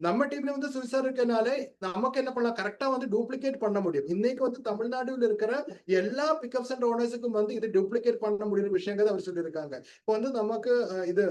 நம்ம டீம்ல வந்து சுஜித் சார் இருக்கனாலே நமக்கு என்ன பண்ணலாம், கரெக்டா வந்து டூப்ளிகேட் பண்ண முடியும். இன்னைக்கு வந்து தமிழ்நாடுல இருக்கிற எல்லா பிக்கப் சென்டர் ஓனர்ஸுக்கும் வந்து இது டூப்ளிகேட் பண்ண முடியுற விஷயங்கள் அவர் சொல்லியிருக்காங்க. இப்போ வந்து நமக்கு இது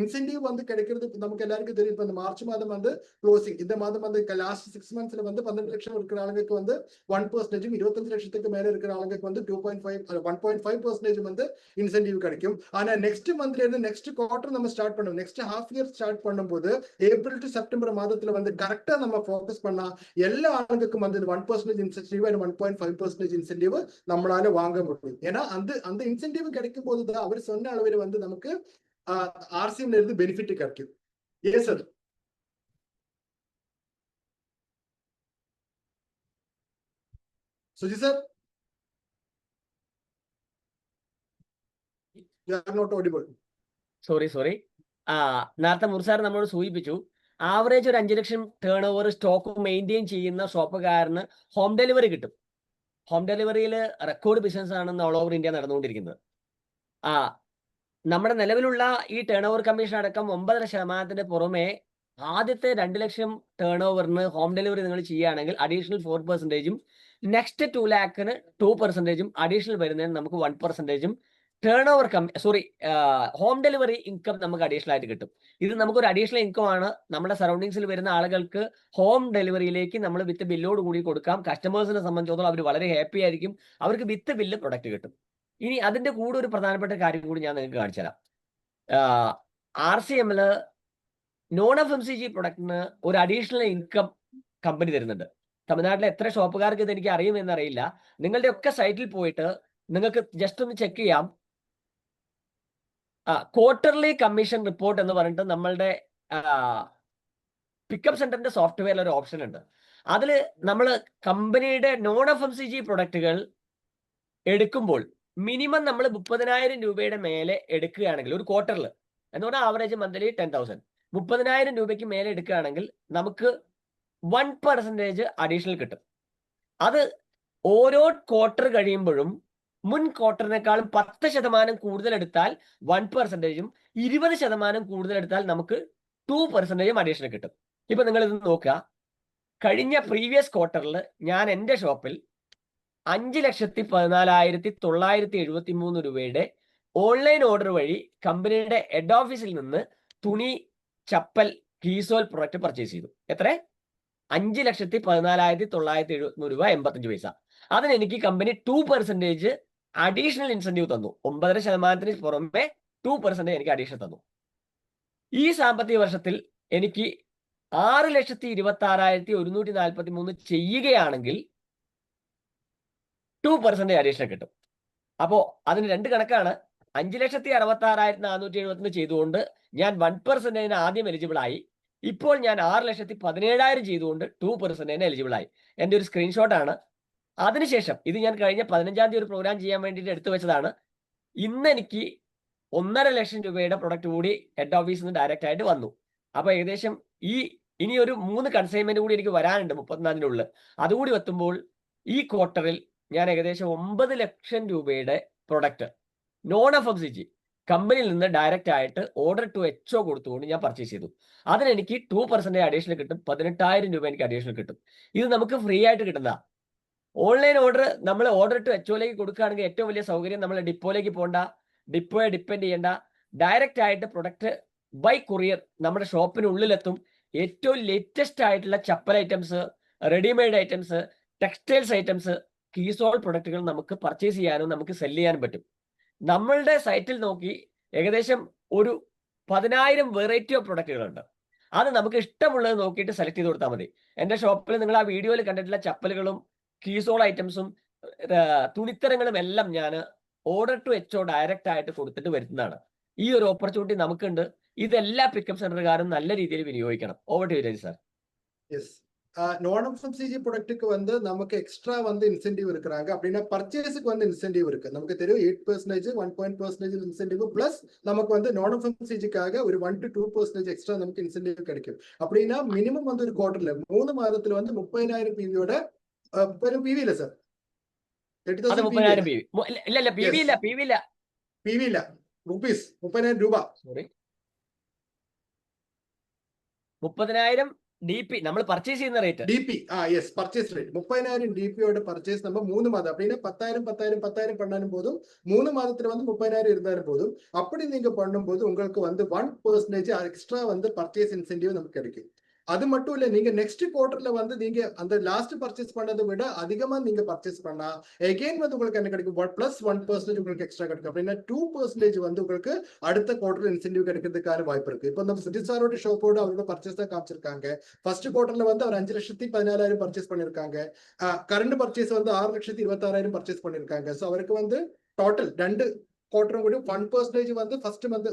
இன்சென்டிவ் வந்து கிடைக்கிறது நமக்கு எல்லாருக்கும் தெரியும். இப்போ இந்த மார்ச் மாதம் வந்து க்ளோசிங், இந்த மாதம் வந்து லாஸ்ட் 6 monthsல வந்து 12 லட்சம் இருக்கிற ஆளுங்களுக்கு வந்து 1%, 25 லட்சத்துக்கு மேல இருக்கிற ஆளுங்களுக்கு வந்து 1.5% வந்து இன்சென்டிவ் கிடைக்கும். ஆனா நெக்ஸ்ட் மந்த்ல இருந்து நெக்ஸ்ட் குவார்டர் நம்ம ஸ்டார்ட் பண்ணுவோம், நெக்ஸ்ட் ஹாஃப் இயர் ஸ்டார்ட் பண்ணும்போது ஏப்ரல் டு செப்டம்பர் மாதத்துல வந்து கரெக்டா நம்ம ஃபோக்கஸ் பண்ணா எல்லா ஆளுங்களுக்கும் வந்து 1% இன்சென்டிவ் அண்ட் 1.5% இன்சென்டிவ் நம்மளால வாங்க முடியும். ஏன்னா அந்த இன்சென்டிவ் கிடைக்கும் போதுதான் அவர் சொன்ன அளவில் வந்து நமக்கு ஆர்சிஎம்ல இருந்து பெனிஃபிட் கிடைக்கும். ஏ sir Suji sir, you are not audible. Sorry നേരത്തെ മുർസാർ നമ്മളോട് സൂചിപ്പിച്ചു ആവറേജ് ഒരു 5 ലക്ഷം ടേൺ ഓവർ സ്റ്റോക്ക് മെയിൻറ്റെയിൻ ചെയ്യുന്ന ഷോപ്പുകാരന് ഹോം ഡെലിവറി കിട്ടും. ഹോം ഡെലിവറിയിൽ റെക്കോർഡ് ബിസിനസ് ആണ് ഓൾ ഓവർ ഇന്ത്യ നടന്നുകൊണ്ടിരിക്കുന്നത്. നമ്മുടെ നിലവിലുള്ള ഈ ടേൺ ഓവർ കമ്മീഷൻ അടക്കം 9% പുറമെ ആദ്യത്തെ 2 ലക്ഷം ടേൺ ഓവറിന് ഹോം ഡെലിവറി നിങ്ങൾ ചെയ്യുകയാണെങ്കിൽ അഡീഷണൽ 4%, നെക്സ്റ്റ് 2 lakhന് 2%, അഡീഷണൽ വരുന്നതിന് നമുക്ക് 1% turn over home delivery income നമുക്ക് അഡീഷണൽ ആയിട്ട് കിട്ടും. ഇത് നമുക്കൊരു അഡീഷണൽ ഇൻകം ആണ്. നമ്മുടെ സറൗണ്ടിങ്സിൽ വരുന്ന ആളുകൾക്ക് ഹോം ഡെലിവറിയിലേക്ക് നമ്മൾ വിത്ത് ബില്ലോട് കൂടി കൊടുക്കാം. കസ്റ്റമേഴ്സിനെ സംബന്ധിച്ചിടത്തോളം അവർ വളരെ ഹാപ്പി ആയിരിക്കും. അവർക്ക് വിത്ത് ബില്ല് പ്രൊഡക്റ്റ് കിട്ടും. ഇനി അതിന്റെ കൂടെ ഒരു പ്രധാനപ്പെട്ട കാര്യം കൂടി ഞാൻ നിങ്ങൾക്ക് കാണിച്ചു തരാം. RCMൽ നോൺ FMCG പ്രൊഡക്റ്റിന് ഒരു അഡീഷണൽ ഇൻകം കമ്പനി തരുന്നുണ്ട്. തമിഴ്നാട്ടിലെ എത്ര ഷോപ്പുകാർക്ക് ഇത് എനിക്ക് അറിയുമെന്നറിയില്ല. നിങ്ങളുടെ ഒക്കെ സൈറ്റിൽ പോയിട്ട് നിങ്ങൾക്ക് ജസ്റ്റ് ഒന്ന് ചെക്ക് ചെയ്യാം. ക്വാർട്ടർലി കമ്മീഷൻ റിപ്പോർട്ട് എന്ന് പറഞ്ഞിട്ട് നമ്മളുടെ പിക്കപ്പ് സെന്ററിന്റെ സോഫ്റ്റ്വെയറിൽ ഒരു ഓപ്ഷൻ ഉണ്ട്. അതിൽ നമ്മൾ കമ്പനിയുടെ നോൺ FMCG പ്രൊഡക്റ്റുകൾ എടുക്കുമ്പോൾ മിനിമം നമ്മൾ 30,000 രൂപയുടെ മേലെ എടുക്കുകയാണെങ്കിൽ ഒരു ക്വാർട്ടറിൽ എന്ന് പറഞ്ഞാൽ ആവറേജ് മന്ത്ലി 10,000, 30,000 രൂപയ്ക്ക് മേലെ എടുക്കുകയാണെങ്കിൽ നമുക്ക് 1% അഡീഷണൽ കിട്ടും. അത് ഓരോ ക്വാർട്ടർ കഴിയുമ്പോഴും മുൻ ക്വാർട്ടറിനേക്കാളും 10% കൂടുതൽ എടുത്താൽ 1%, 20% കൂടുതൽ എടുത്താൽ നമുക്ക് 2% അഡീഷണൽ കിട്ടും. ഇപ്പൊ നിങ്ങൾ ഇത് നോക്കുക. കഴിഞ്ഞ പ്രീവിയസ് ക്വാർട്ടറിൽ ഞാൻ എൻ്റെ ഷോപ്പിൽ 5,14,973 രൂപയുടെ ഓൺലൈൻ ഓർഡർ വഴി കമ്പനിയുടെ ഹെഡ് ഓഫീസിൽ നിന്ന് തുണി, ചപ്പൽ, കീസോൽ പ്രൊഡക്റ്റ് പർച്ചേസ് ചെയ്തു. എത്ര? 5,14,973 രൂപ 85 പൈസ. അതിന് എനിക്ക് കമ്പനി 2% അഡീഷണൽ ഇൻസെന്റീവ് തന്നു. 9.5% പുറമെ 2% എനിക്ക് അഡീഷണൽ തന്നു. ഈ സാമ്പത്തിക വർഷത്തിൽ എനിക്ക് 6,26,143 ചെയ്യുകയാണെങ്കിൽ 2% അഡീഷണൽ കിട്ടും. അപ്പോൾ അതിന് രണ്ട് കണക്കാണ്. 5,66,471 ചെയ്തുകൊണ്ട് ഞാൻ 1% ആദ്യം എലിജിബിൾ ആയി. ഇപ്പോൾ ഞാൻ 6,17,000 ചെയ്തുകൊണ്ട് 2% എലിജിബിൾ ആയി. എൻ്റെ ഒരു സ്ക്രീൻഷോട്ടാണ്. അതിനുശേഷം ഇത് ഞാൻ കഴിഞ്ഞ 15-ാം തീയതി ഒരു പ്രോഗ്രാം ചെയ്യാൻ വേണ്ടിയിട്ട് എടുത്തു വെച്ചതാണ്. ഇന്ന് എനിക്ക് 1.5 ലക്ഷം രൂപയുടെ പ്രൊഡക്റ്റ് കൂടി ഹെഡ് ഓഫീസിൽ നിന്ന് ഡയറക്റ്റ് ആയിട്ട് വന്നു. അപ്പോൾ ഏകദേശം ഇനി ഒരു 3 കൺസൈൻമെന്റ് കൂടി എനിക്ക് വരാനുണ്ട് 34-നുള്ളിൽ. അതുകൂടി എത്തുമ്പോൾ ഈ ക്വാർട്ടറിൽ ഞാൻ ഏകദേശം 9 ലക്ഷം രൂപയുടെ പ്രൊഡക്റ്റ് നോൺ FMCG കമ്പനിയിൽ നിന്ന് ഡയറക്റ്റ് ആയിട്ട് ഓർഡർ ടു HO കൊടുത്തുകൊണ്ട് ഞാൻ പർച്ചേസ് ചെയ്തു. അതിനെനിക്ക് 2% അഡീഷണൽ കിട്ടും. 18,000 രൂപ എനിക്ക് അഡീഷണൽ കിട്ടും. ഇത് നമുക്ക് ഫ്രീ ആയിട്ട് കിട്ടുന്ന ഓൺലൈൻ ഓർഡർ. നമ്മൾ ഓർഡർ ടു HOയിലേക്ക് കൊടുക്കുകയാണെങ്കിൽ ഏറ്റവും വലിയ സൗകര്യം നമ്മൾ ഡിപ്പോയിലേക്ക് പോകണ്ട, ഡിപ്പോയെ ഡിപ്പെൻഡ് ചെയ്യേണ്ട. ഡയറക്റ്റ് ആയിട്ട് പ്രൊഡക്റ്റ് ബൈ കൊറിയർ നമ്മുടെ ഷോപ്പിനുള്ളിലെത്തും. ഏറ്റവും ലേറ്റസ്റ്റ് ആയിട്ടുള്ള chappal items, readymade items, textiles items, കീസോൾ പ്രൊഡക്റ്റുകൾ നമുക്ക് പർച്ചേസ് ചെയ്യാനും നമുക്ക് സെല് ചെയ്യാനും പറ്റും. നമ്മളുടെ സൈറ്റിൽ നോക്കി ഏകദേശം ഒരു 10,000 വെറൈറ്റി ഓഫ് പ്രൊഡക്റ്റുകളുണ്ട്. അത് നമുക്ക് ഇഷ്ടമുള്ളത് നോക്കിയിട്ട് സെലക്ട് ചെയ്ത് കൊടുത്താൽ മതി. എൻ്റെ ഷോപ്പിൽ നിങ്ങൾ ആ വീഡിയോയിൽ കണ്ടിട്ടുള്ള ചപ്പലുകളും കീസോൾ ഐറ്റംസും തുണിത്തരങ്ങളും എല്ലാം ഞാൻ ഓർഡർ ടു HO ഡയറക്റ്റ് ആയിട്ട് കൊടുത്തിട്ട് വരുന്നതാണ്. ഈ ഒരു ഓപ്പർച്യൂണിറ്റി നമുക്കുണ്ട്. ഇതെല്ലാ പിക്കപ്പ് സെന്ററുകാരും നല്ല രീതിയിൽ വിനിയോഗിക്കണം. Over to Vijay sir. Yes நான் FMCG ப்ராடக்ட்டுக்கு வந்து நமக்கு எக்ஸ்ட்ரா வந்து இன்சென்டிவ் இருக்கிறாங்க. அப்படின்னா பர்ச்சேஸுக்கு வந்து இன்சென்டிவ் இருக்கு. நமக்கு தெரியும் 8%, 1% இன்சென்டிவ் பிளஸ் நமக்கு வந்து நான் FMCGக்காக ஒரு 1 to 2% எக்ஸ்ட்ரா நமக்கு இன்சென்டிவ் கிடைக்கும். அப்படின்னா மினிமம் வந்து ஒரு குவார்டர்ல 3 மாதத்துல வந்து 30,000 PVயோட ഒരു PV ഇല്ല സർ, 30,000 PV ഇല്ല PV ഇല്ല റുപ്പീസ് 30,000 രൂപ. സോറി 30,000 DP നമ്മൾ പർച്ചേസ് ചെയ്യുന്ന rate. DP yes purchase rate 30,000 DPயோட பர்ச்சேஸ் நம்ம 3 மாதம் அப்படின்னா 10,000 பண்ணாலும் போதும். 3 மாதத்துல வந்து 30,000 இருந்தாலும் போதும். அப்படி நீங்க பண்ணும்போது உங்களுக்கு வந்து 1% எக்ஸ்ட்ரா வந்து பர்ச்சேஸ் இன்சென்டிவ் நமக்கு கிடைக்கும். அது மட்டும் இல்ல, நீங்க நெக்ஸ்ட் குவார்டர்ல வந்து நீங்க அந்த லாஸ்ட் பர்ச்சேஸ் பண்ணதை விட அதிகமா நீங்க பர்ச்சேஸ் பண்ணா எகைன் வந்து உங்களுக்கு என்ன கிடைக்கும், பிளஸ் 1% உங்களுக்கு எக்ஸ்ட்ரா கிடைக்கும். அப்படின்னா 2% வந்து உங்களுக்கு அடுத்த குவார்டர்ல இன்சென்டிவ் கிடைக்கிறதுக்கான வாய்ப்பு இருக்கு. இப்போ நம்ம சுஜித் சாரோட ஷோப்போட அவரோட பர்ச்சேஸ் தான் காமிச்சிருக்காங்க. ஃபர்ஸ்ட் குவார்டர்ல வந்து அவர் 5,14,000 பர்ச்சேஸ் பண்ணிருக்காங்க. கரண்ட் பர்ச்சேஸ் வந்து 6,26,000 பர்ச்சேஸ் பண்ணிருக்காங்க. ஸோ அவருக்கு வந்து டோட்டல் 2 ക്വാർട്ടറും കൂടി 1% வந்து ഫസ്റ്റ് മന്ത്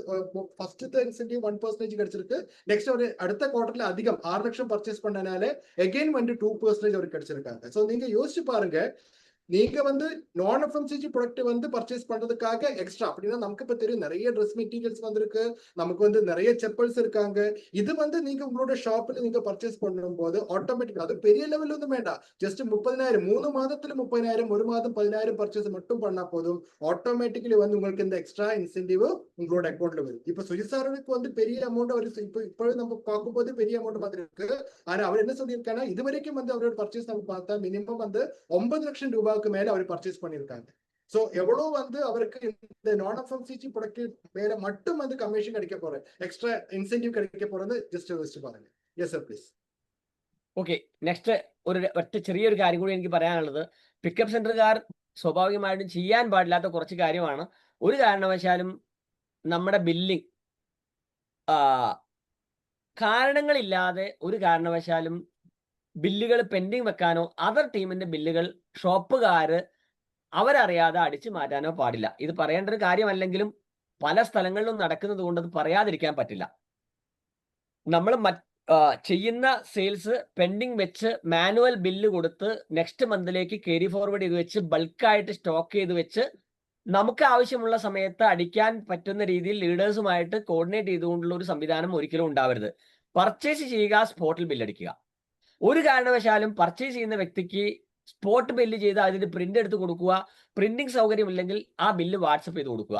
ഫസ്റ്റത്തെ ഇൻസെന്റീവ് 1% கிடைச்சிருக்கு. நெக்ஸ்ட் ஒரு அடுத்த குவார்டர்ல அதிகம் 6 லட்சம் பர்ச்சேஸ் பண்ணனால எகைன் வந்து 2% அவருக்கு கிடைச்சிருக்காங்க. ஸோ நீங்க யோசிச்சு பாருங்க, நீங்க வந்து நான் FMCG ப்ராடக்ட் வந்து பர்ச்சேஸ் பண்றதுக்காக எக்ஸ்ட்ரா அப்படின்னா நமக்கு இப்ப தெரியும் நிறைய ட்ரெஸ் மெட்டீரியல்ஸ் வந்திருக்கு, நமக்கு வந்து நிறைய செப்பல்ஸ் இருக்காங்க. இது வந்து நீங்க உங்களோட ஷாப்ல நீங்க பர்ச்சேஸ் பண்ணும்போது ஆட்டோமேட்டிக் அது பெரிய லெவல்ல ஒன்றும் வேண்டாம். ஜஸ்ட் 30,000 3 மாதத்துல 30,000 ஒரு மாதம் 10,000 பர்ச்சேஸ் மட்டும் பண்ணா போதும். ஆட்டோமேட்டிக்கலி வந்து உங்களுக்கு இந்த எக்ஸ்ட்ரா இன்சென்டிவ் உங்களோட அக்கௌண்ட்ல வரும். இப்ப சுஜித் சாருக்கு வந்து பெரிய அமௌண்ட் அவர் இப்போ நம்ம பார்க்கும்போது பெரிய அமௌண்ட் மாதிரி இருக்கு. ஆனா அவர் என்ன சொல்லியிருக்காங்கன்னா இது வரைக்கும் வந்து அவரோட பர்ச்சேஸ் நம்ம பார்த்தா மினிமம் வந்து 9 லட்சம் ரூபாய்க்கு மேல அவர் பர்ச்சேஸ் பண்ணிருக்காங்க. ஸோ எவ்வளவு வந்து அவருக்கு இந்த நான் எஃப்எம்சிஜி ப்ரொடக்டிவ் மேல மட்டும் வந்து கமிஷன் கிடைக்க போற எக்ஸ்ட்ரா இன்சென்டிவ் கிடைக்க போறது ജസ്റ്റ് ലിസ്റ്റ് பாருங்க. Yes sir please. Okay, next ഒറ്റ ചെറിയൊരു കാര്യം കൂടി എനിക്ക് പറയാനുള്ളത്, പിക്കപ്പ് സെന്ററുകാർ സ്വാഭാവികമായിട്ടും ചെയ്യാൻ പാടില്ലാത്ത കുറച്ച് കാര്യമാണ്. ഒരു കാരണവശാലും നമ്മുടെ ബില്ലിംഗ് കാരണങ്ങളില്ലാതെ ഒരു കാരണവശാലും ബില്ലുകൾ പെൻഡിങ് വെക്കാനോ അതർ ടീമിന്റെ ബില്ലുകൾ ഷോപ്പുകാര് അവരറിയാതെ അടിച്ചു മാറ്റാനോ പാടില്ല. ഇത് പറയേണ്ട ഒരു കാര്യമല്ലെങ്കിലും പല സ്ഥലങ്ങളിലും നടക്കുന്നത് കൊണ്ട് അത് പറയാതിരിക്കാൻ പറ്റില്ല. നമ്മൾ ചെയ്യുന്ന സെയിൽസ് പെൻഡിങ് വെച്ച് മാനുവൽ ബില്ല് കൊടുത്ത് നെക്സ്റ്റ് മന്തിലേക്ക് ക്യാരി ഫോർവേഡ് ചെയ്ത് വെച്ച് ബൾക്കായിട്ട് സ്റ്റോക്ക് ചെയ്ത് വെച്ച് നമുക്ക് ആവശ്യമുള്ള സമയത്ത് അടിക്കാൻ പറ്റുന്ന രീതിയിൽ ലീഡേഴ്സുമായിട്ട് കോർഡിനേറ്റ് ചെയ്തുകൊണ്ടുള്ള ഒരു സംവിധാനം ഒരിക്കലും ഉണ്ടാവരുത്. പർച്ചേസ് ചെയ്യുക, സ്പോട്ടിൽ ബില്ലടിക്കുക. ഒരു കാരണവശാലും പർച്ചേസ് ചെയ്യുന്ന വ്യക്തിക്ക് സ്പോട്ട് ബില്ല് ചെയ്ത് അതിന് പ്രിന്റ് എടുത്ത് കൊടുക്കുക, പ്രിന്റിംഗ് സൗകര്യമില്ലെങ്കിൽ ആ ബില്ല് വാട്സപ്പ് ചെയ്ത് കൊടുക്കുക.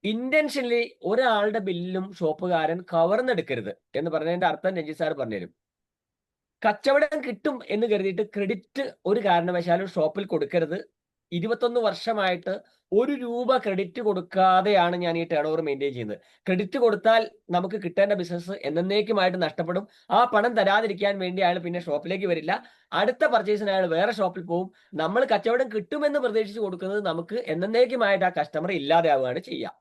ഇന്റൻഷനലി ഒരാളുടെ ബില്ലും ഷോപ്പുകാരൻ കവർന്നെടുക്കരുത് എന്ന് പറഞ്ഞതിന്റെ അർത്ഥം രഞ്ജിത് സാർ പറഞ്ഞുതരും. കച്ചവടം കിട്ടും എന്ന് കരുതിയിട്ട് ക്രെഡിറ്റ് ഒരു കാരണവശാലും ഷോപ്പിൽ കൊടുക്കരുത്. 21 വർഷമായിട്ട് 1 രൂപ ക്രെഡിറ്റ് കൊടുക്കാതെയാണ് ഞാൻ ഈ ടേൺ ഓവർ മെയിൻറ്റെയിൻ ചെയ്യുന്നത്. ക്രെഡിറ്റ് കൊടുത്താൽ നമുക്ക് കിട്ടേണ്ട ബിസിനസ് എന്നേക്കുമായിട്ട് നഷ്ടപ്പെടും. ആ പണം തരാതിരിക്കാൻ വേണ്ടി അയാൾ പിന്നെ ഷോപ്പിലേക്ക് വരില്ല. അടുത്ത പർച്ചേസിന് അയാൾ വേറെ ഷോപ്പിൽ പോകും. നമ്മൾ കച്ചവടം കിട്ടുമെന്ന് പ്രതീക്ഷിച്ച് കൊടുക്കുന്നത് നമുക്ക് എന്നേക്കുമായിട്ട് ആ കസ്റ്റമർ ഇല്ലാതെയാവുകയാണ് ചെയ്യുക.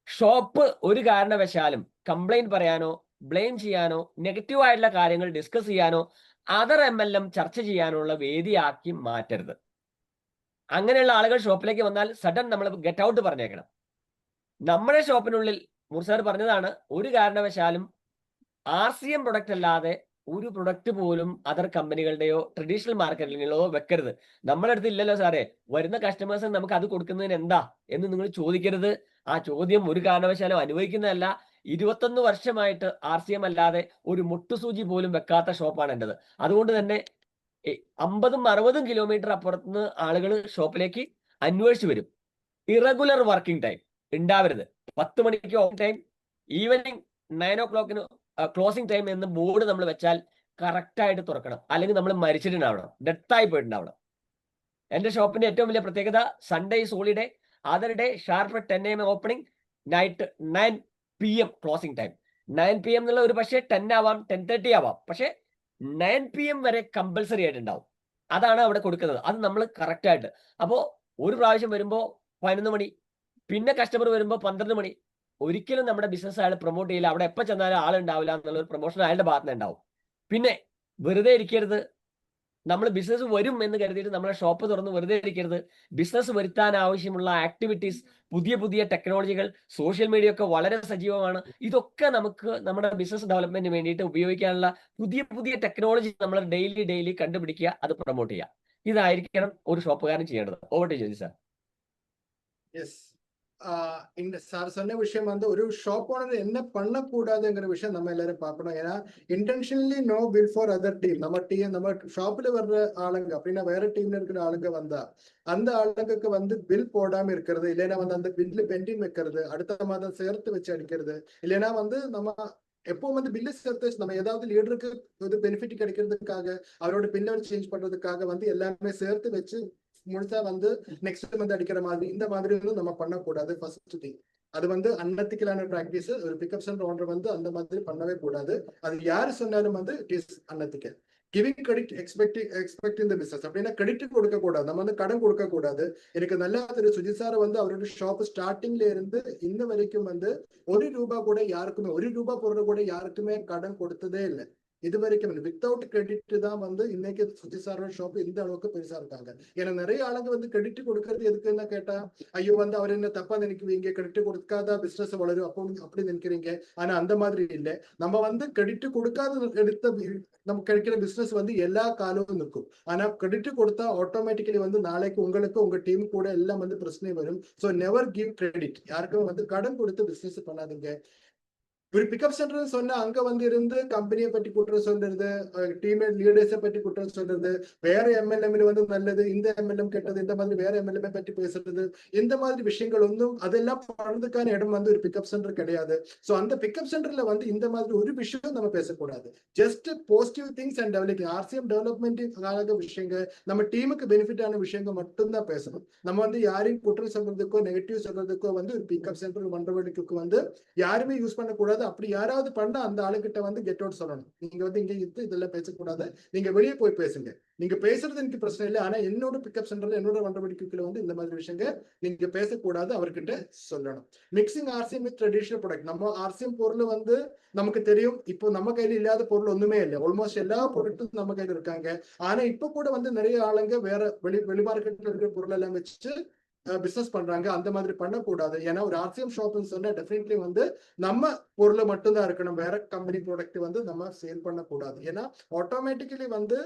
ഷോപ്പ് ഒരു കാരണവശാലും കംപ്ലൈന്റ് പറയാനോ ബ്ലെയിം ചെയ്യാനോ നെഗറ്റീവ് ആയിട്ടുള്ള കാര്യങ്ങൾ ഡിസ്കസ് ചെയ്യാനോ അതർ MLM ചർച്ച ചെയ്യാനുള്ള വേദിയാക്കി മാറ്റരുത്. അങ്ങനെയുള്ള ആളുകൾ ഷോപ്പിലേക്ക് വന്നാൽ സഡൻ നമ്മൾ ഗെറ്റ് ഔട്ട് പറഞ്ഞേക്കണം. നമ്മുടെ ഷോപ്പിനുള്ളിൽ മുർസാർ പറഞ്ഞതാണ്, ഒരു കാരണവശാലും RCM പ്രൊഡക്റ്റ് അല്ലാതെ ഒരു പ്രൊഡക്റ്റ് പോലും അതർ കമ്പനികളുടെയോ ട്രഡീഷണൽ മാർക്കറ്റിലോ വെക്കരുത്. നമ്മുടെ അടുത്ത് ഇല്ലല്ലോ സാറേ, വരുന്ന കസ്റ്റമേഴ്സിന് നമുക്ക് അത് കൊടുക്കുന്നതിന് എന്താ എന്ന് നിങ്ങൾ ചോദിക്കരുത്. ആ ചോദ്യം ഒരു കാരണവശാലും അനുഭവിക്കുന്നതല്ല. 21 വർഷമായിട്ട് RCM അല്ലാതെ ഒരു മുട്ടുസൂചി പോലും വെക്കാത്ത ഷോപ്പാണ് എൻ്റെത്. അതുകൊണ്ട് തന്നെ 50-60 കിലോമീറ്റർ അപ്പുറത്തുനിന്ന് ആളുകൾ ഷോപ്പിലേക്ക് അന്വേഷിച്ച് വരും. ഇറഗുലർ വർക്കിംഗ് ടൈം ഉണ്ടാവരുത്. 10 മണിക്ക് of time, evening 9 o'clock closing time എന്ന് ബോർഡ് നമ്മൾ വെച്ചാൽ കറക്റ്റായിട്ട് തുറക്കണം. അല്ലെങ്കിൽ നമ്മൾ മരിച്ചിട്ടുണ്ടാവണം, ഡെത്തായി പോയിട്ടുണ്ടാവണം. എൻ്റെ ഷോപ്പിന്റെ ഏറ്റവും വലിയ പ്രത്യേകത Sunday holiday, other day sharp 10 AM opening, night 9 PM closing time. 9 PM എന്നുള്ള ഒരു പക്ഷേ 10 ആവാം, 10:30 ആവാം, പക്ഷേ 9 PM വരെ കമ്പൽസറി ആയിട്ടുണ്ടാവും. അതാണ് അവിടെ കൊടുക്കുന്നത്. അത് നമ്മൾ കറക്റ്റായിട്ട്. അപ്പോൾ ഒരു പ്രാവശ്യം വരുമ്പോൾ 11 മണി, പിന്നെ കസ്റ്റമർ വരുമ്പോൾ 12 മണി. ഒരിക്കലും നമ്മുടെ ബിസിനസ് അയാൾ പ്രൊമോട്ട് ചെയ്യില്ല. അവിടെ എപ്പോൾ ചെന്നാലും ആളുണ്ടാവില്ല എന്നുള്ള ഒരു പ്രൊമോഷൻ അയാളുടെ ഭാഗത്ത് നിന്ന് ഉണ്ടാവും. പിന്നെ വെറുതെ ഇരിക്കരുത്. നമ്മൾ ബിസിനസ് വരും എന്ന് കരുതിയിട്ട് നമ്മളെ ഷോപ്പ് തുറന്ന് വെറുതെ ഇരിക്കരുത്. ബിസിനസ് വരുത്താൻ ആവശ്യമുള്ള ആക്ടിവിറ്റീസ്, പുതിയ പുതിയ ടെക്നോളജികൾ, സോഷ്യൽ മീഡിയ ഒക്കെ വളരെ സജീവമാണ്. ഇതൊക്കെ നമുക്ക് നമ്മുടെ ബിസിനസ് ഡെവലപ്മെന്റിന് വേണ്ടിയിട്ട് ഉപയോഗിക്കാനുള്ള പുതിയ പുതിയ ടെക്നോളജി നമ്മൾ ഡെയിലി കണ്ടുപിടിക്കുക, അത് പ്രൊമോട്ട് ചെയ്യുക. ഇതായിരിക്കണം ഒരു ഷോപ്പുകാരൻ ചെയ്യേണ്ടത്. Over to Joji sir. Yes, இந்த சார் சொன்ன விஷயம் வந்து ஒரு ஷாப் ஓனர் என்ன பண்ணக்கூடாதுங்கிற விஷயம் நம்ம எல்லாரும் பார்க்கணும். ஏன்னா intentionally no bill for other team. நம்ம ஷாப்ல வர்ற ஆளுங்க அப்படின்னா வேற டீம்ல இருக்கிற ஆளுங்க வந்தா அந்த ஆளுங்களுக்கு வந்து பில் போடாம இருக்கிறது, இல்லைன்னா வந்து அந்த பில்லு பெண்டிங் வைக்கிறது, அடுத்த மாதம் சேர்த்து வச்சு அடிக்கிறது, இல்லைன்னா வந்து நம்ம எப்போ வந்து பில்லு சேர்த்து நம்ம ஏதாவது லீடருக்கு இது பெனிஃபிட் கிடைக்கிறதுக்காக அவரோட பில்லை சேஞ்ச் பண்றதுக்காக வந்து எல்லாமே சேர்த்து வச்சு முழுசா வந்து நெக்ஸ்ட் வந்து அடிக்கிற மாதிரி இந்த மாதிரி வந்து நம்ம பண்ணக்கூடாது. ஃபர்ஸ்ட் திங், அது வந்து அன்எத்திக்கலான பிராக்டிஸ். ஒரு பிக்கப் சென்டர் ஓனர் வந்து அந்த மாதிரி பண்ணவே கூடாது. அது யாரு சொன்னாலும் வந்து it is unethical. Giving credit expecting the business அப்படின்னா கிரெடிட் கொடுக்க கூடாது, நம்ம வந்து கடன் கொடுக்க கூடாது. எனக்கு நல்லா தெரியும், சுஜித் சார் வந்து அவரோட ஷாப் ஸ்டார்டிங்ல இருந்து இன்ன வரைக்கும் வந்து 1 ரூபா கூட யாருக்குமே, 1 ரூபா பொருள் கூட யாருக்குமே கடன் கொடுத்ததே இல்லை. இது வரைக்கும் வித்தவுட் கிரெடிட் தான் வந்து இன்னைக்கு சுஜித் சாரோட ஷாப் இந்த அளவுக்கு பெருசா இருக்காங்க. ஏன்னா நிறைய ஆளுங்க வந்து கிரெடிட் கொடுக்கறது எதுக்குன்னு கேட்டா, ஐயோ வந்து அவர் என்ன தப்பா நினைக்குவீங்க, கிரெடிட் கொடுக்காத பிசினஸ் வளரும் அப்படி நினைக்கிறீங்க. ஆனா அந்த மாதிரி இல்லை. நம்ம வந்து கிரெடிட் கொடுக்காத எடுத்த நம்ம கிடைக்கிற பிசினஸ் வந்து எல்லா காலமும் நிற்கும். ஆனா கிரெடிட் கொடுத்தா ஆட்டோமேட்டிக்கலி வந்து நாளைக்கு உங்களுக்கு உங்க டீம் கூட எல்லாம் வந்து பிரச்சனை வரும். So never give credit. யாருக்கும் வந்து கடன் கொடுத்து பிசினஸ் பண்ணாதீங்க. ஒரு பிக்கப் சென்டர் சொன்னா அங்க வந்து இருந்து கம்பெனியை பற்றி குற்றம் சொல்றது, டீமேட் லீடர்ஸை பற்றி குற்றம் சொல்றது, வேற எம்எல்எம்ல வந்து நல்லது, இந்த எம்எல்எம் கெட்டது, இந்த மாதிரி வேற எம்எல்எம் பற்றி பேசுறது, இந்த மாதிரி விஷயங்கள் ஒன்றும் அதெல்லாம் பண்றதுக்கான இடம் வந்து ஒரு பிக்கப் சென்டர் கிடையாது. சோ அந்த பிக்கப் சென்டர்ல வந்து இந்த மாதிரி ஒரு விஷயம் நம்ம பேசக்கூடாது. Just positive things and developing RCM development விஷயங்கள், நம்ம டீமுக்கு பெனிஃபிட் ஆன விஷயங்கள் மட்டும்தான் பேசணும். நம்ம வந்து யாரையும் குற்றம் சொல்றதுக்கோ நெகட்டிவ் சொல்றதுக்கோ வந்து ஒரு பிக்கப் சென்டர் மண்டபத்துக்கு வந்து யாருமே யூஸ் பண்ணக்கூடாது. அப்படி யாராவது பண்ணா அந்த ஆளுகிட்ட வந்து கெட் அவுட் சொல்லணும். நீங்க வந்து இங்க இருந்து இதெல்லாம் பேசக்கூடாது, நீங்க வெளியே போய் பேசுங்க. நீங்க பேசுறது எனக்கு பிரச்சனை இல்லை, ஆனா என்னோட பிக்கப் சென்டர்ல என்னோட மண்டபடிக்குள்ள வந்து இந்த மாதிரி விஷயங்கள் நீங்க பேசக்கூடாது அவர்கிட்ட சொல்லணும். Mixing RCM with traditional product. நம்ம ஆர்சிஎம் பொருள் வந்து நமக்கு தெரியும், இப்போ நம்ம கையில இல்லாத பொருள் ஒண்ணுமே இல்லை. ஆல்மோஸ்ட் எல்லா ப்ராடக்ட்டும் நம்ம கையில இருக்காங்க. ஆனா இப்ப கூட வந்து நிறைய ஆளுங்க வேற வெளி மார்க்கெட்ல இருக்கிற பொருள் எல்லாம் வச்சு பிசினஸ் பண்றாங்க. அந்த மாதிரி பண்ணக்கூடாது. ஏன்னா ஒரு ஆர்சிஎம் ஷாப்னு சொன்னா டெஃபினெட்லி வந்து நம்ம பொருளை மட்டும்தான் இருக்கணும், வேற கம்பெனி ப்ராடக்ட் வந்து நம்ம சேல் பண்ணக்கூடாது. ஏன்னா ஆட்டோமேட்டிக்கலி வந்து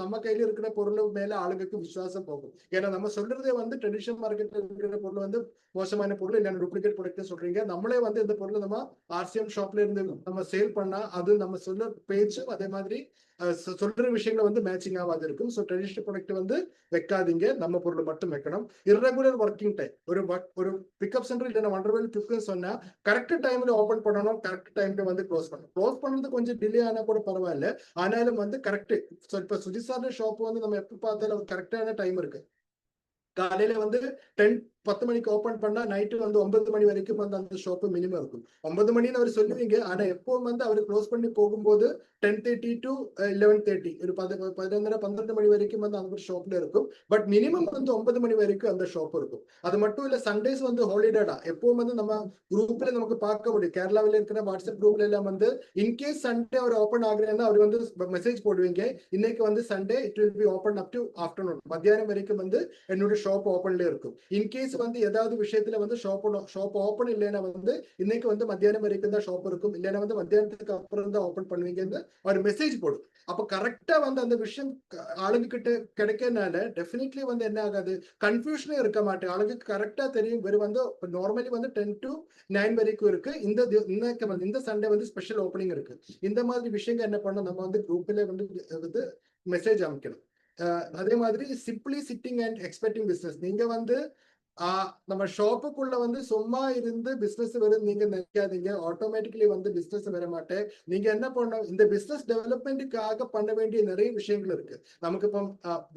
நம்ம கையில இருக்கிற பொருள் மேல ஆளுங்களுக்கு விசுவாசம் போகும். ஏன்னா நம்ம சொல்றதே வந்து ட்ரெடிஷனல் மார்க்கெட்ல இருக்கிற பொருள் வந்து மோசமான பொருள் இல்லைன்னா டூப்ளிகேட் ப்ராடக்ட் சொல்றீங்க. நம்மளே வந்து இந்த பொருள் நம்ம ஆர்சிஎம் ஷாப்ல இருந்து நம்ம சேல் பண்ணா அது நம்ம சொல்ல பேச்சும் அதே மாதிரி சொல்ற விஷயங்களை வந்து மேட்சிங் ஆகாது இருக்கும். ஸோ ட்ரெடிஷனல் ப்ராடக்ட் வந்து வைக்காதீங்க, நம்ம பொருள் மட்டும் வைக்கணும். Irregular working time. ஒரு பிக்கப் சென்டர் இல்லைன்னா வண்டர்வேல் பிக்னு சொன்னா கரெக்ட் டைம்ல ஓபன் பண்ணணும், கரெக்ட் டைம்ல வந்து க்ளோஸ் பண்ணணும். க்ளோஸ் பண்ணது கொஞ்சம் டிலே ஆனா கூட பரவாயில்ல, ஆனாலும் வந்து கரெக்ட். இப்ப சுஜித் ஷாப் வந்து நம்ம எப்ப பார்த்தாலும் கரெக்டான டைம் இருக்கு. காலையில வந்து 10 மணிக்கு ஓபன் பண்ணா நைட்டு வந்து 9 மணி வரைக்கும் வந்து அந்த ஷாப் மினிமம் இருக்கும். 9 மணின்னு அவர் சொல்லுவீங்க, ஆனா எப்பவும் வந்து அவர் க்ளோஸ் பண்ணி போகும்போது 10:30 to 11:30 ஒரு 11:30-12 மணி வரைக்கும் வந்து அந்த ஷாப்ல இருக்கும். பட் மினிமம் வந்து 9 மணி வரைக்கும் அந்த ஷாப் இருக்கும். அது மட்டும் இல்ல, சண்டேஸ் வந்து ஹாலிடேடா எப்பவும் வந்து நம்ம குரூப்ல நமக்கு பார்க்க முடியும். கேரளாவில் இருக்கிற வாட்ஸ்அப் குரூப்ல எல்லாம் வந்து இன்கேஸ் சண்டே அவர் ஓபன் ஆகுறேன்னா அவர் வந்து மெசேஜ் போடுவீங்க, இன்னைக்கு வந்து Sunday it will be open up to afternoon, மத்தியானம் வரைக்கும் வந்து என்னோட ஷாப் ஓபன்ல இருக்கும். இன்கேஸ் வந்து ஏதாவது விஷயத்துல வந்து ஷாப் ஓபன் இல்லைன்னா வந்து இன்னைக்கு வந்து மத்தியானம் வரைக்கும் தான் ஷாப் இருக்கும், இல்லைன்னா வந்து மத்தியானத்துக்கு அப்புறம் தான் ஓபன் பண்ணுவீங்கன்னு ஒரு மெசேஜ் போடும். அப்ப கரெக்டா வந்து அந்த விஷயம் ஆளுங்க கிட்ட கிடைக்கிறதுனால டெஃபினெட்லி வந்து என்ன ஆகாது, கன்ஃபியூஷனே இருக்க மாட்டேன். ஆளுங்களுக்கு கரெக்டா தெரியும். வெறும் வந்து நார்மலி வந்து 10 to 9 வரைக்கும் இருக்கு, இந்த சண்டே வந்து ஸ்பெஷல் ஓப்பனிங் இருக்கு. இந்த மாதிரி விஷயங்கள் என்ன பண்ணணும், நம்ம வந்து குரூப்ல வந்து மெசேஜ் அமைக்கணும். அதே மாதிரி simply sitting and expecting business. நீங்க வந்து நம்ம ஷாப்புக்குள்ள வந்து சும்மா இருந்து பிசினஸ் வரும் நீங்க நினைக்காதீங்க. ஆட்டோமேட்டிக்கலி வந்து பிசினஸ் வர மாட்டேன். நீங்க என்ன பண்ணணும், இந்த பிசினஸ் டெவலப்மெண்ட்டுக்காக பண்ண வேண்டிய நிறைய விஷயங்கள் இருக்கு. நமக்கு இப்போ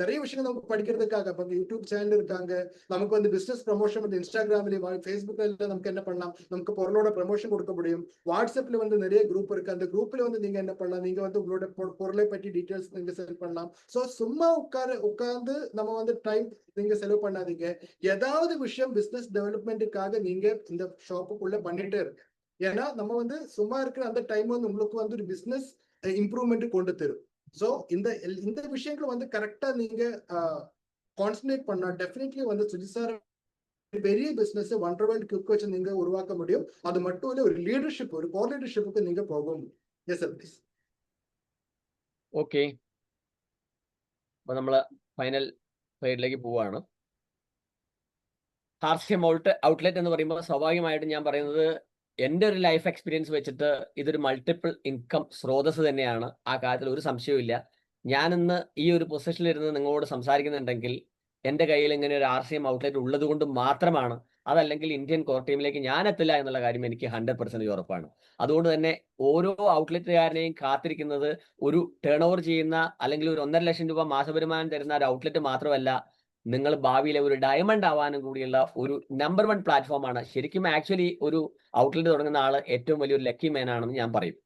நிறைய விஷயங்கள் நமக்கு படிக்கிறதுக்காக இப்போ யூடியூப் சேனல் இருக்காங்க. நமக்கு வந்து பிசினஸ் ப்ரமோஷன் வந்து இன்ஸ்டாகிராம்ல ஃபேஸ்புக்ல நமக்கு என்ன பண்ணலாம், நமக்கு பொருளோட ப்ரமோஷன் கொடுக்க முடியும். வாட்ஸ்அப்ல வந்து நிறைய குரூப் இருக்கு. அந்த குரூப்ல வந்து நீங்க என்ன பண்ணலாம், நீங்க வந்து உங்களோட பொருளை பற்றி டீடைல்ஸ் நீங்க செல் பண்ணலாம். ஸோ சும்மா உட்கார்ந்து நம்ம வந்து டைம் நீங்க செலவு பண்ணாதீங்க. ஏதாவது விஷயம் பிசினஸ் டெவலப்மெண்ட்டுக்காக நீங்க இந்த ஷாப்புக்குள்ள பண்ணிட்டே இருக்கு. ஏன்னா நம்ம வந்து சும்மா இருக்கிற அந்த டைம் வந்து உங்களுக்கு வந்து ஒரு பிசினஸ் இம்ப்ரூவ்மெண்ட் கொண்டு தரும். சோ இந்த விஷயங்கள் வந்து கரெக்டா நீங்க கான்சன்ட்ரேட் பண்ணா டெஃபினெட்லி வந்து சுஜிசார் பெரிய பிசினஸ் வண்டர்வேல்ட் குவிக் வச்சு நீங்க உருவாக்க முடியும். அது மட்டும் இல்ல, ஒரு லீடர்ஷிப், ஒரு கோர் லீடர்ஷிப்புக்கு நீங்க போக முடியும். Yes sir, please. ഓക്കെ, അപ്പൊ നമ്മള് ഫൈനൽ സ്ലൈഡിലേക്ക് പോവാണ്. ആർസിഎം ഔട്ട്ലെറ്റ് എന്ന് പറയുമ്പോൾ സ്വാഭാവികമായിട്ടും ഞാൻ പറയുന്നത് എൻ്റെ ഒരു ലൈഫ് എക്സ്പീരിയൻസ് വെച്ചിട്ട് ഇതൊരു മൾട്ടിപ്പിൾ ഇൻകം സ്രോതസ് തന്നെയാണ്. ആ കാര്യത്തിൽ ഒരു സംശയവുമില്ല. ഞാനിന്ന് ഈ ഒരു പൊസിഷനിലിരുന്ന് നിങ്ങളോട് സംസാരിക്കുന്നുണ്ടെങ്കിൽ എൻ്റെ കയ്യിൽ ഇങ്ങനെ ഒരു ആർസിഎം ഔട്ട്ലെറ്റ് ഉള്ളത് കൊണ്ട് മാത്രമാണ്. അതല്ലെങ്കിൽ ഇന്ത്യൻ കോർ ടീമിലേക്ക് ഞാൻ എത്തില്ല എന്നുള്ള കാര്യം എനിക്ക് 100% ഉറപ്പാണ്. അതുകൊണ്ട് തന്നെ ഓരോ ഔട്ട്ലെറ്റുകാരനെയും കാത്തിരിക്കുന്നത് ഒരു ടേൺ ഓവർ ചെയ്യുന്ന അല്ലെങ്കിൽ ഒരു 1.5 ലക്ഷം രൂപ മാസവരുമാനം തരുന്ന ഒരു ഔട്ട്ലെറ്റ് മാത്രമല്ല, നിങ്ങൾ ഭാവിയിലെ ഒരു ഡയമണ്ട് ആവാനും കൂടിയുള്ള ഒരു നമ്പർ 1 പ്ലാറ്റ്ഫോമാണ്. ശരിക്കും ആക്ച്വലി ഒരു ഔട്ട്ലെറ്റ് തുടങ്ങുന്ന ആള് ഏറ്റവും വലിയൊരു ലക്കി മാൻ ആണെന്ന് ഞാൻ പറയും.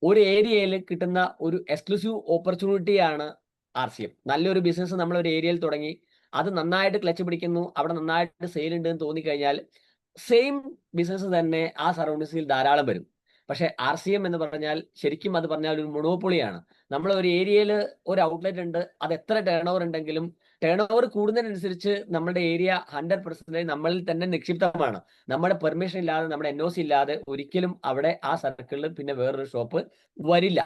ഒരു ഏരിയയിൽ കിട്ടുന്ന ഒരു എക്സ്ക്ലൂസീവ് ഓപ്പർച്യൂണിറ്റിയാണ് ആർസിഎം. നല്ലൊരു ബിസിനസ് നമ്മൾ ഒരു ഏരിയയിൽ തുടങ്ങി, അത് നന്നായിട്ട് ക്ലച്ച് പിടിക്കുന്നു, അവിടെ നന്നായിട്ട് സെയിൽ ഉണ്ട് എന്ന് തോന്നിക്കഴിഞ്ഞാൽ സെയിം ബിസിനസ് തന്നെ ആ സറൗണ്ടിങ്സിൽ ധാരാളം വരും. പക്ഷെ ആർസിഎം എന്ന് പറഞ്ഞാൽ ശരിക്കും അത് പറഞ്ഞാൽ ഒരു മൊണോപ്പൊളിയാണ്. നമ്മൾ ഒരു ഏരിയയിൽ ഒരു ഔട്ട്ലെറ്റ് ഉണ്ട്, അത് എത്ര ടേൺ ഓവർ ഉണ്ടെങ്കിലും ടേൺ ഓവർ കൂടുന്നതിനനുസരിച്ച് നമ്മുടെ ഏരിയ 100% നമ്മളിൽ തന്നെ നിക്ഷിപ്തമാണ്. നമ്മുടെ പെർമിഷൻ ഇല്ലാതെ, നമ്മുടെ എൻഒസി ഇല്ലാതെ ഒരിക്കലും അവിടെ ആ സർക്കിളിൽ പിന്നെ വേറൊരു ഷോപ്പ് വരില്ല.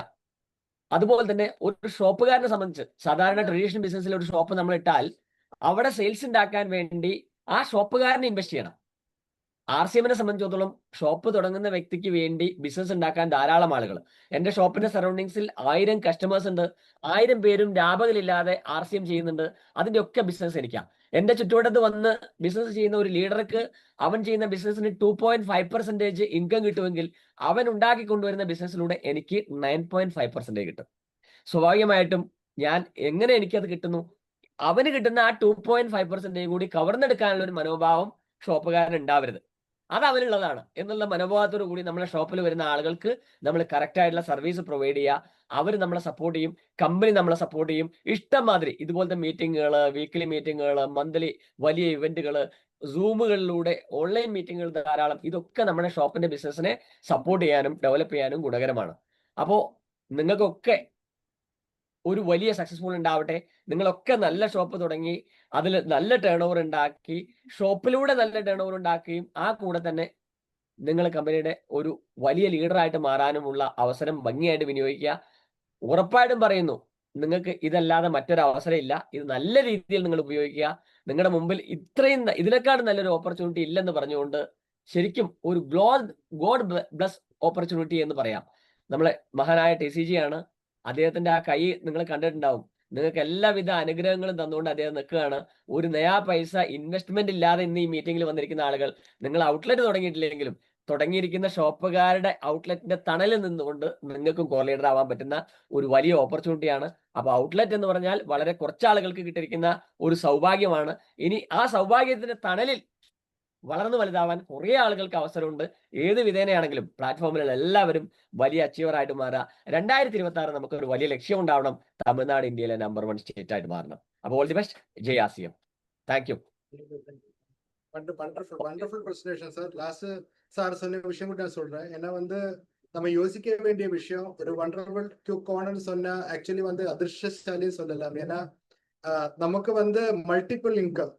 അതുപോലെ തന്നെ ഒരു ഷോപ്പുകാരനെ സംബന്ധിച്ച് സാധാരണ ട്രഡീഷണൽ ബിസിനസ്സിൽ ഒരു ഷോപ്പ് നമ്മൾ ഇട്ടാൽ അവിടെ സെയിൽസ് ഉണ്ടാക്കാൻ വേണ്ടി ആ ഷോപ്പുകാരനെ ഇൻവെസ്റ്റ് ചെയ്യണം. RCMനെ സംബന്ധിച്ചിടത്തോളം ഷോപ്പ് തുടങ്ങുന്ന വ്യക്തിക്ക് വേണ്ടി ബിസിനസ് ഉണ്ടാക്കാൻ ധാരാളം ആളുകൾ. എൻ്റെ ഷോപ്പിന്റെ സറൗണ്ടിങ്സിൽ 1000 കസ്റ്റമേഴ്സ് ഉണ്ട്. 1000 പേരും ലാഭങ്ങളില്ലാതെ RCM ചെയ്യുന്നുണ്ട്. അതിന്റെ ഒക്കെ ബിസിനസ് എനിക്കാണ്. എന്റെ ചുറ്റുവട്ടത്ത് വന്ന് ബിസിനസ് ചെയ്യുന്ന ഒരു ലീഡർക്ക് അവൻ ചെയ്യുന്ന ബിസിനസ്സിന് 2.5% ഇൻകം കിട്ടുമെങ്കിൽ അവൻ ഉണ്ടാക്കി കൊണ്ടുവരുന്ന ബിസിനസ്സിലൂടെ എനിക്ക് 9.5% കിട്ടും. സ്വാഭാവികമായിട്ടും ഞാൻ എങ്ങനെ എനിക്കത് കിട്ടുന്നു? അവന് കിട്ടുന്ന ആ 2.5% കൂടി കവർന്നെടുക്കാനുള്ള ഒരു മനോഭാവം ഷോപ്പുകാരൻ ഉണ്ടാവരുത്. അത് അവനുള്ളതാണ് എന്നുള്ള മനോഭാവത്തോടു കൂടി നമ്മളെ ഷോപ്പിൽ വരുന്ന ആളുകൾക്ക് നമ്മൾ കറക്റ്റ് ആയിട്ടുള്ള സർവീസ് പ്രൊവൈഡ് ചെയ്യുക. അവർ നമ്മളെ സപ്പോർട്ട് ചെയ്യും, കമ്പനി നമ്മളെ സപ്പോർട്ട് ചെയ്യും. ഇഷ്ടംമാതിരി ഇതുപോലത്തെ മീറ്റിങ്ങുകൾ, വീക്ക്ലി മീറ്റിങ്ങുകൾ, മന്ത്ലി വലിയ ഇവന്റുകൾ, സൂമുകളിലൂടെ ഓൺലൈൻ മീറ്റിങ്ങുകൾ ധാരാളം. ഇതൊക്കെ നമ്മുടെ ഷോപ്പിന്റെ ബിസിനസ്സിനെ സപ്പോർട്ട് ചെയ്യാനും ഡെവലപ്പ് ചെയ്യാനും ഗുണകരമാണ്. അപ്പോൾ നിങ്ങൾക്കൊക്കെ ഒരു വലിയ സക്സസ്ഫുൾ ഉണ്ടാവട്ടെ. നിങ്ങളൊക്കെ നല്ല ഷോപ്പ് തുടങ്ങി അതിൽ നല്ല ടേൺ ഓവർ ഉണ്ടാക്കി, ഷോപ്പിലൂടെ നല്ല ടേൺ ഓവർ ഉണ്ടാക്കുകയും ആ കൂടെ തന്നെ നിങ്ങൾ കമ്പനിയുടെ ഒരു വലിയ ലീഡറായിട്ട് മാറാനുമുള്ള അവസരം ഭംഗിയായിട്ട് വിനിയോഗിക്കുക. ഉറപ്പായിട്ടും പറയുന്നു, നിങ്ങൾക്ക് ഇതല്ലാതെ മറ്റൊരു അവസരം ഇല്ല. ഇത് നല്ല രീതിയിൽ നിങ്ങൾ ഉപയോഗിക്കുക. നിങ്ങളുടെ മുമ്പിൽ ഇതിനേക്കാളും നല്ലൊരു ഓപ്പർച്യൂണിറ്റി ഇല്ലെന്ന് പറഞ്ഞുകൊണ്ട് ശരിക്കും ഒരു ഗോഡ് ബ്ലസ് ഓപ്പർച്യൂണിറ്റി എന്ന് പറയാം. നമ്മളെ മഹാനായ TCG ആണ്. അദ്ദേഹത്തിന്റെ ആ കൈ നിങ്ങൾ കണ്ടിട്ടുണ്ടാവും. നിങ്ങൾക്ക് എല്ലാവിധ അനുഗ്രഹങ്ങളും തന്നുകൊണ്ട് അദ്ദേഹം നിൽക്കുകയാണ്. ഒരു നയാ പൈസ ഇൻവെസ്റ്റ്മെന്റ് ഇല്ലാതെ ഇന്ന് ഈ മീറ്റിംഗിൽ വന്നിരിക്കുന്ന ആളുകൾ, നിങ്ങൾ ഔട്ട്ലെറ്റ് തുടങ്ങിയിട്ടില്ലെങ്കിലും തുടങ്ങിയിരിക്കുന്ന ഷോപ്പുകാരുടെ ഔട്ട്ലെറ്റിന്റെ തണലിൽ നിന്നുകൊണ്ട് നിങ്ങൾക്കും കോർ ലീഡർ ആവാൻ പറ്റുന്ന ഒരു വലിയ ഓപ്പർച്യൂണിറ്റിയാണ്. അപ്പൊ ഔട്ട്ലെറ്റ് എന്ന് പറഞ്ഞാൽ വളരെ കുറച്ച് ആളുകൾക്ക് കിട്ടിയിരിക്കുന്ന ഒരു സൗഭാഗ്യമാണ്. ഇനി ആ സൗഭാഗ്യത്തിന്റെ തണലിൽ വളർന്നു വലുതാവാൻ കുറേ ആളുകൾക്ക് അവസരമുണ്ട്. ഏത് വിധേനയാണെങ്കിലും പ്ലാറ്റ്ഫോമിൽ എല്ലാവരും വലിയ അച്ചീവർ ആയിട്ട് മാറുക. 2026 നമുക്കൊരു വലിയ ലക്ഷ്യം ഉണ്ടാവണം. തമിഴ്നാട് ഇന്ത്യയിലെ നമ്പർ 1 സ്റ്റേറ്റ് ആയിട്ട് മാറണം. അപ്പോൾ all the best. Jai RCM. Thank you. Wonderful presentation sir. Last sir சொன்ன விஷயம் கூட நான் சொல்றேன். ஏன்னா வந்து நம்ம யோசிக்க வேண்டிய விஷயம், ஒரு வண்டர்ஃபுல் கார்னர் சொன்ன ஆக்சுவலி வந்து அதிர்ஷ்டசாலின்னு சொல்லலாம். ஏன்னா நமக்கு வந்து மல்டிபிள் இன்கம்,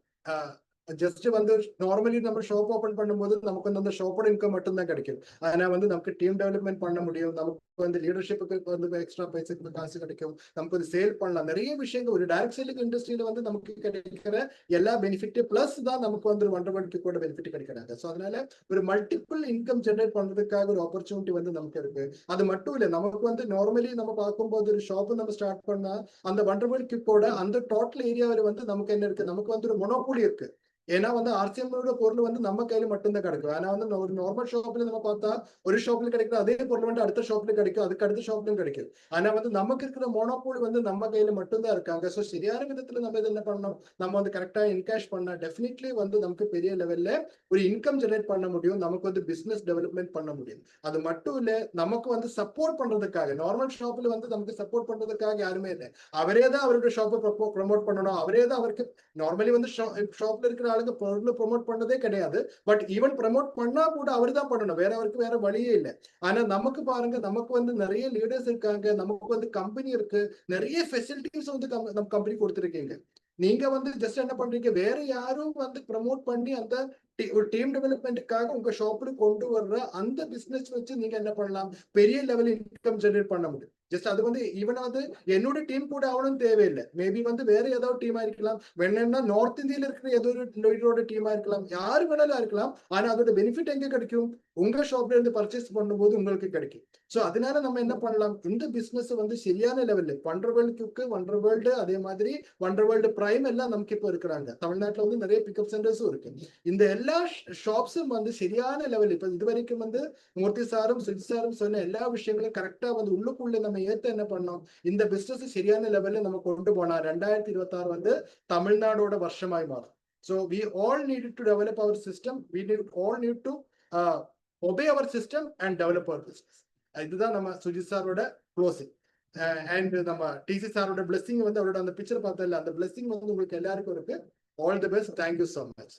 ஜஸ்ட் வந்து நார்மலி நம்ம ஷாப் ஓபன் பண்ணும்போது நமக்கு வந்து அந்த ஷாப்போட இன்கம் மட்டும்தான் கிடைக்கும். ஆனா வந்து நமக்கு டீம் டெவலப்மெண்ட் பண்ண முடியும், நமக்கு வந்து லீடர்ஷிப்புக்கு வந்து எக்ஸ்ட்ரா பைசா காசு கிடைக்கும், நமக்கு வந்து சேல் பண்ணலாம். நிறைய விஷயங்கள் ஒரு டைரக்ட் செல்லிங் இண்டஸ்ட்ரியில வந்து நமக்கு கிடைக்கிற எல்லா பெனிஃபிட் பிளஸ் தான் நமக்கு வந்து வண்டர்வர்ல்ட் கூட பெனிஃபிட் கிடைக்கிறாங்க. ஸோ அதனால ஒரு மல்டிபிள் இன்கம் ஜெனரேட் பண்றதுக்காக ஒரு ஆப்பர்ச்சுனிட்டி வந்து நமக்கு இருக்கு. அது மட்டும் இல்லை, நமக்கு வந்து நார்மலி நம்ம பார்க்கும்போது ஒரு ஷாப் நம்ம ஸ்டார்ட் பண்ணா அந்த வண்டர்வர்ல்ட் கிப்போட அந்த டோட்டல் ஏரியாவில் வந்து நமக்கு என்ன இருக்கு, நமக்கு வந்து ஒரு மொனோபோலி இருக்கு. ஏன்னா வந்து RCMோட பொருள் வந்து நம்ம கையில மட்டும்தான் கிடைக்கும். ஆனா வந்து ஒரு நார்மல் ஷாப்ல நம்ம பார்த்தா ஒரு ஷாப்ல கிடைக்கிற அதே பொருள் வந்து அடுத்த ஷாப்ல கிடைக்கும், அதுக்கு அடுத்த ஷாப்லயும் கிடைக்கும். ஆனா வந்து நமக்கு இருக்கிற மோனோபோலி வந்து நம்ம கையில மட்டும்தான் இருக்காங்க. ஸோ சரியான விதத்துல நம்ம இது என்ன பண்ணணும், நம்ம வந்து கரெக்டா என்கேஷ் பண்ணா டெஃபினெட்லி வந்து நமக்கு பெரிய லெவல்ல ஒரு இன்கம் ஜெனரேட் பண்ண முடியும், நமக்கு வந்து பிசினஸ் டெவலப்மெண்ட் பண்ண முடியும். அது மட்டும் இல்ல, நமக்கு வந்து சப்போர்ட் பண்றதுக்காக நார்மல் ஷாப்ல வந்து நமக்கு சப்போர்ட் பண்றதுக்காக யாருமே இல்லை. அவரே தான் அவருடைய ஷாப்பை ப்ரமோட் பண்ணணும், அவரே தான் அவருக்கு நார்மலி வந்து ஷாப்ல இருக்கிற ஆளுங்க பொருள் ப்ரமோட் பண்ணதே கிடையாது. பட் ஈவன் ப்ரமோட் பண்ணா கூட அவர் தான் பண்ணணும், அவருக்கு வேற வழியே இல்லை. ஆனா நமக்கு பாருங்க, நமக்கு வந்து நிறைய லீடர்ஸ் இருக்காங்க, நமக்கு வந்து கம்பெனி இருக்கு, நிறைய ஃபெசிலிட்டிஸ் வந்து நம்ம கம்பெனி கொடுத்துருக்கீங்க. நீங்க வந்து ஜஸ்ட் என்ன பண்றீங்க, வேற யாரும் வந்து ப்ரமோட் பண்ணி அந்த ஒரு டீம் டெவலப்மெண்ட்டுக்காக உங்க ஷாப்ல கொண்டு வர்ற அந்த பிசினஸ் வச்சு நீங்க என்ன பண்ணலாம், பெரிய லெவல் இன்கம் ஜெனரேட் பண்ண முடியும். ஜஸ்ட் அது வந்து ஈவனாவது என்னோட டீம் கூட ஆகணும் தேவையில்லை, மேபி வந்து வேற ஏதாவது டீமா இருக்கலாம், வேணும்னா நார்த் இந்தியால இருக்கிற ஏதோ ஒரு லீடரோட டீமா இருக்கலாம், யாரு வேணாலும் இருக்கலாம். ஆனா அதோட பெனிஃபிட் எங்க கிடைக்கும், உங்க ஷாப்ல இருந்து பர்ச்சேஸ் பண்ணும்போது உங்களுக்கு கிடைக்கும். சோ அதனால நம்ம என்ன பண்ணலாம், இந்த பிசினஸ் வந்து சரியான லெவல்ல வண்டர்வேர்ல்டு அதே மாதிரி வண்டர்வேர்ல்டு பிரைம் எல்லாம் நமக்கு இப்போ இருக்கிறாங்க. தமிழ்நாட்டுல வந்து நிறைய பிக்கப் சென்டர்ஸும் இருக்கு. இந்த எல்லா ஷாப்ஸும் வந்து சரியான லெவல் இப்ப இது வரைக்கும் வந்து மூர்த்தி சாரும் சுஜித் சாரும் சொன்ன எல்லா விஷயங்களும் கரெக்டா வந்து உள்ளுக்குள்ள நம்ம ஏத்த என்ன பண்ணோம், இந்த பிசினஸ் சரியான லெவல்ல நம்ம கொண்டு போனா 2026 வந்து தமிழ்நாடோட வருஷமாய் மாறும். So we all need to develop our system, all need to obey our system and develop our business. இதுதான் நம்ம சுஜித் சாரோட க்ளோசிங். அண்ட் நம்ம TC சாரோட பிளெஸிங் வந்து அவரோட அந்த பிக்சர் பார்த்தல அந்த பிளெஸிங் வந்து உங்களுக்கு எல்லாருக்கும் இருக்கு. All the best. Thank you so much.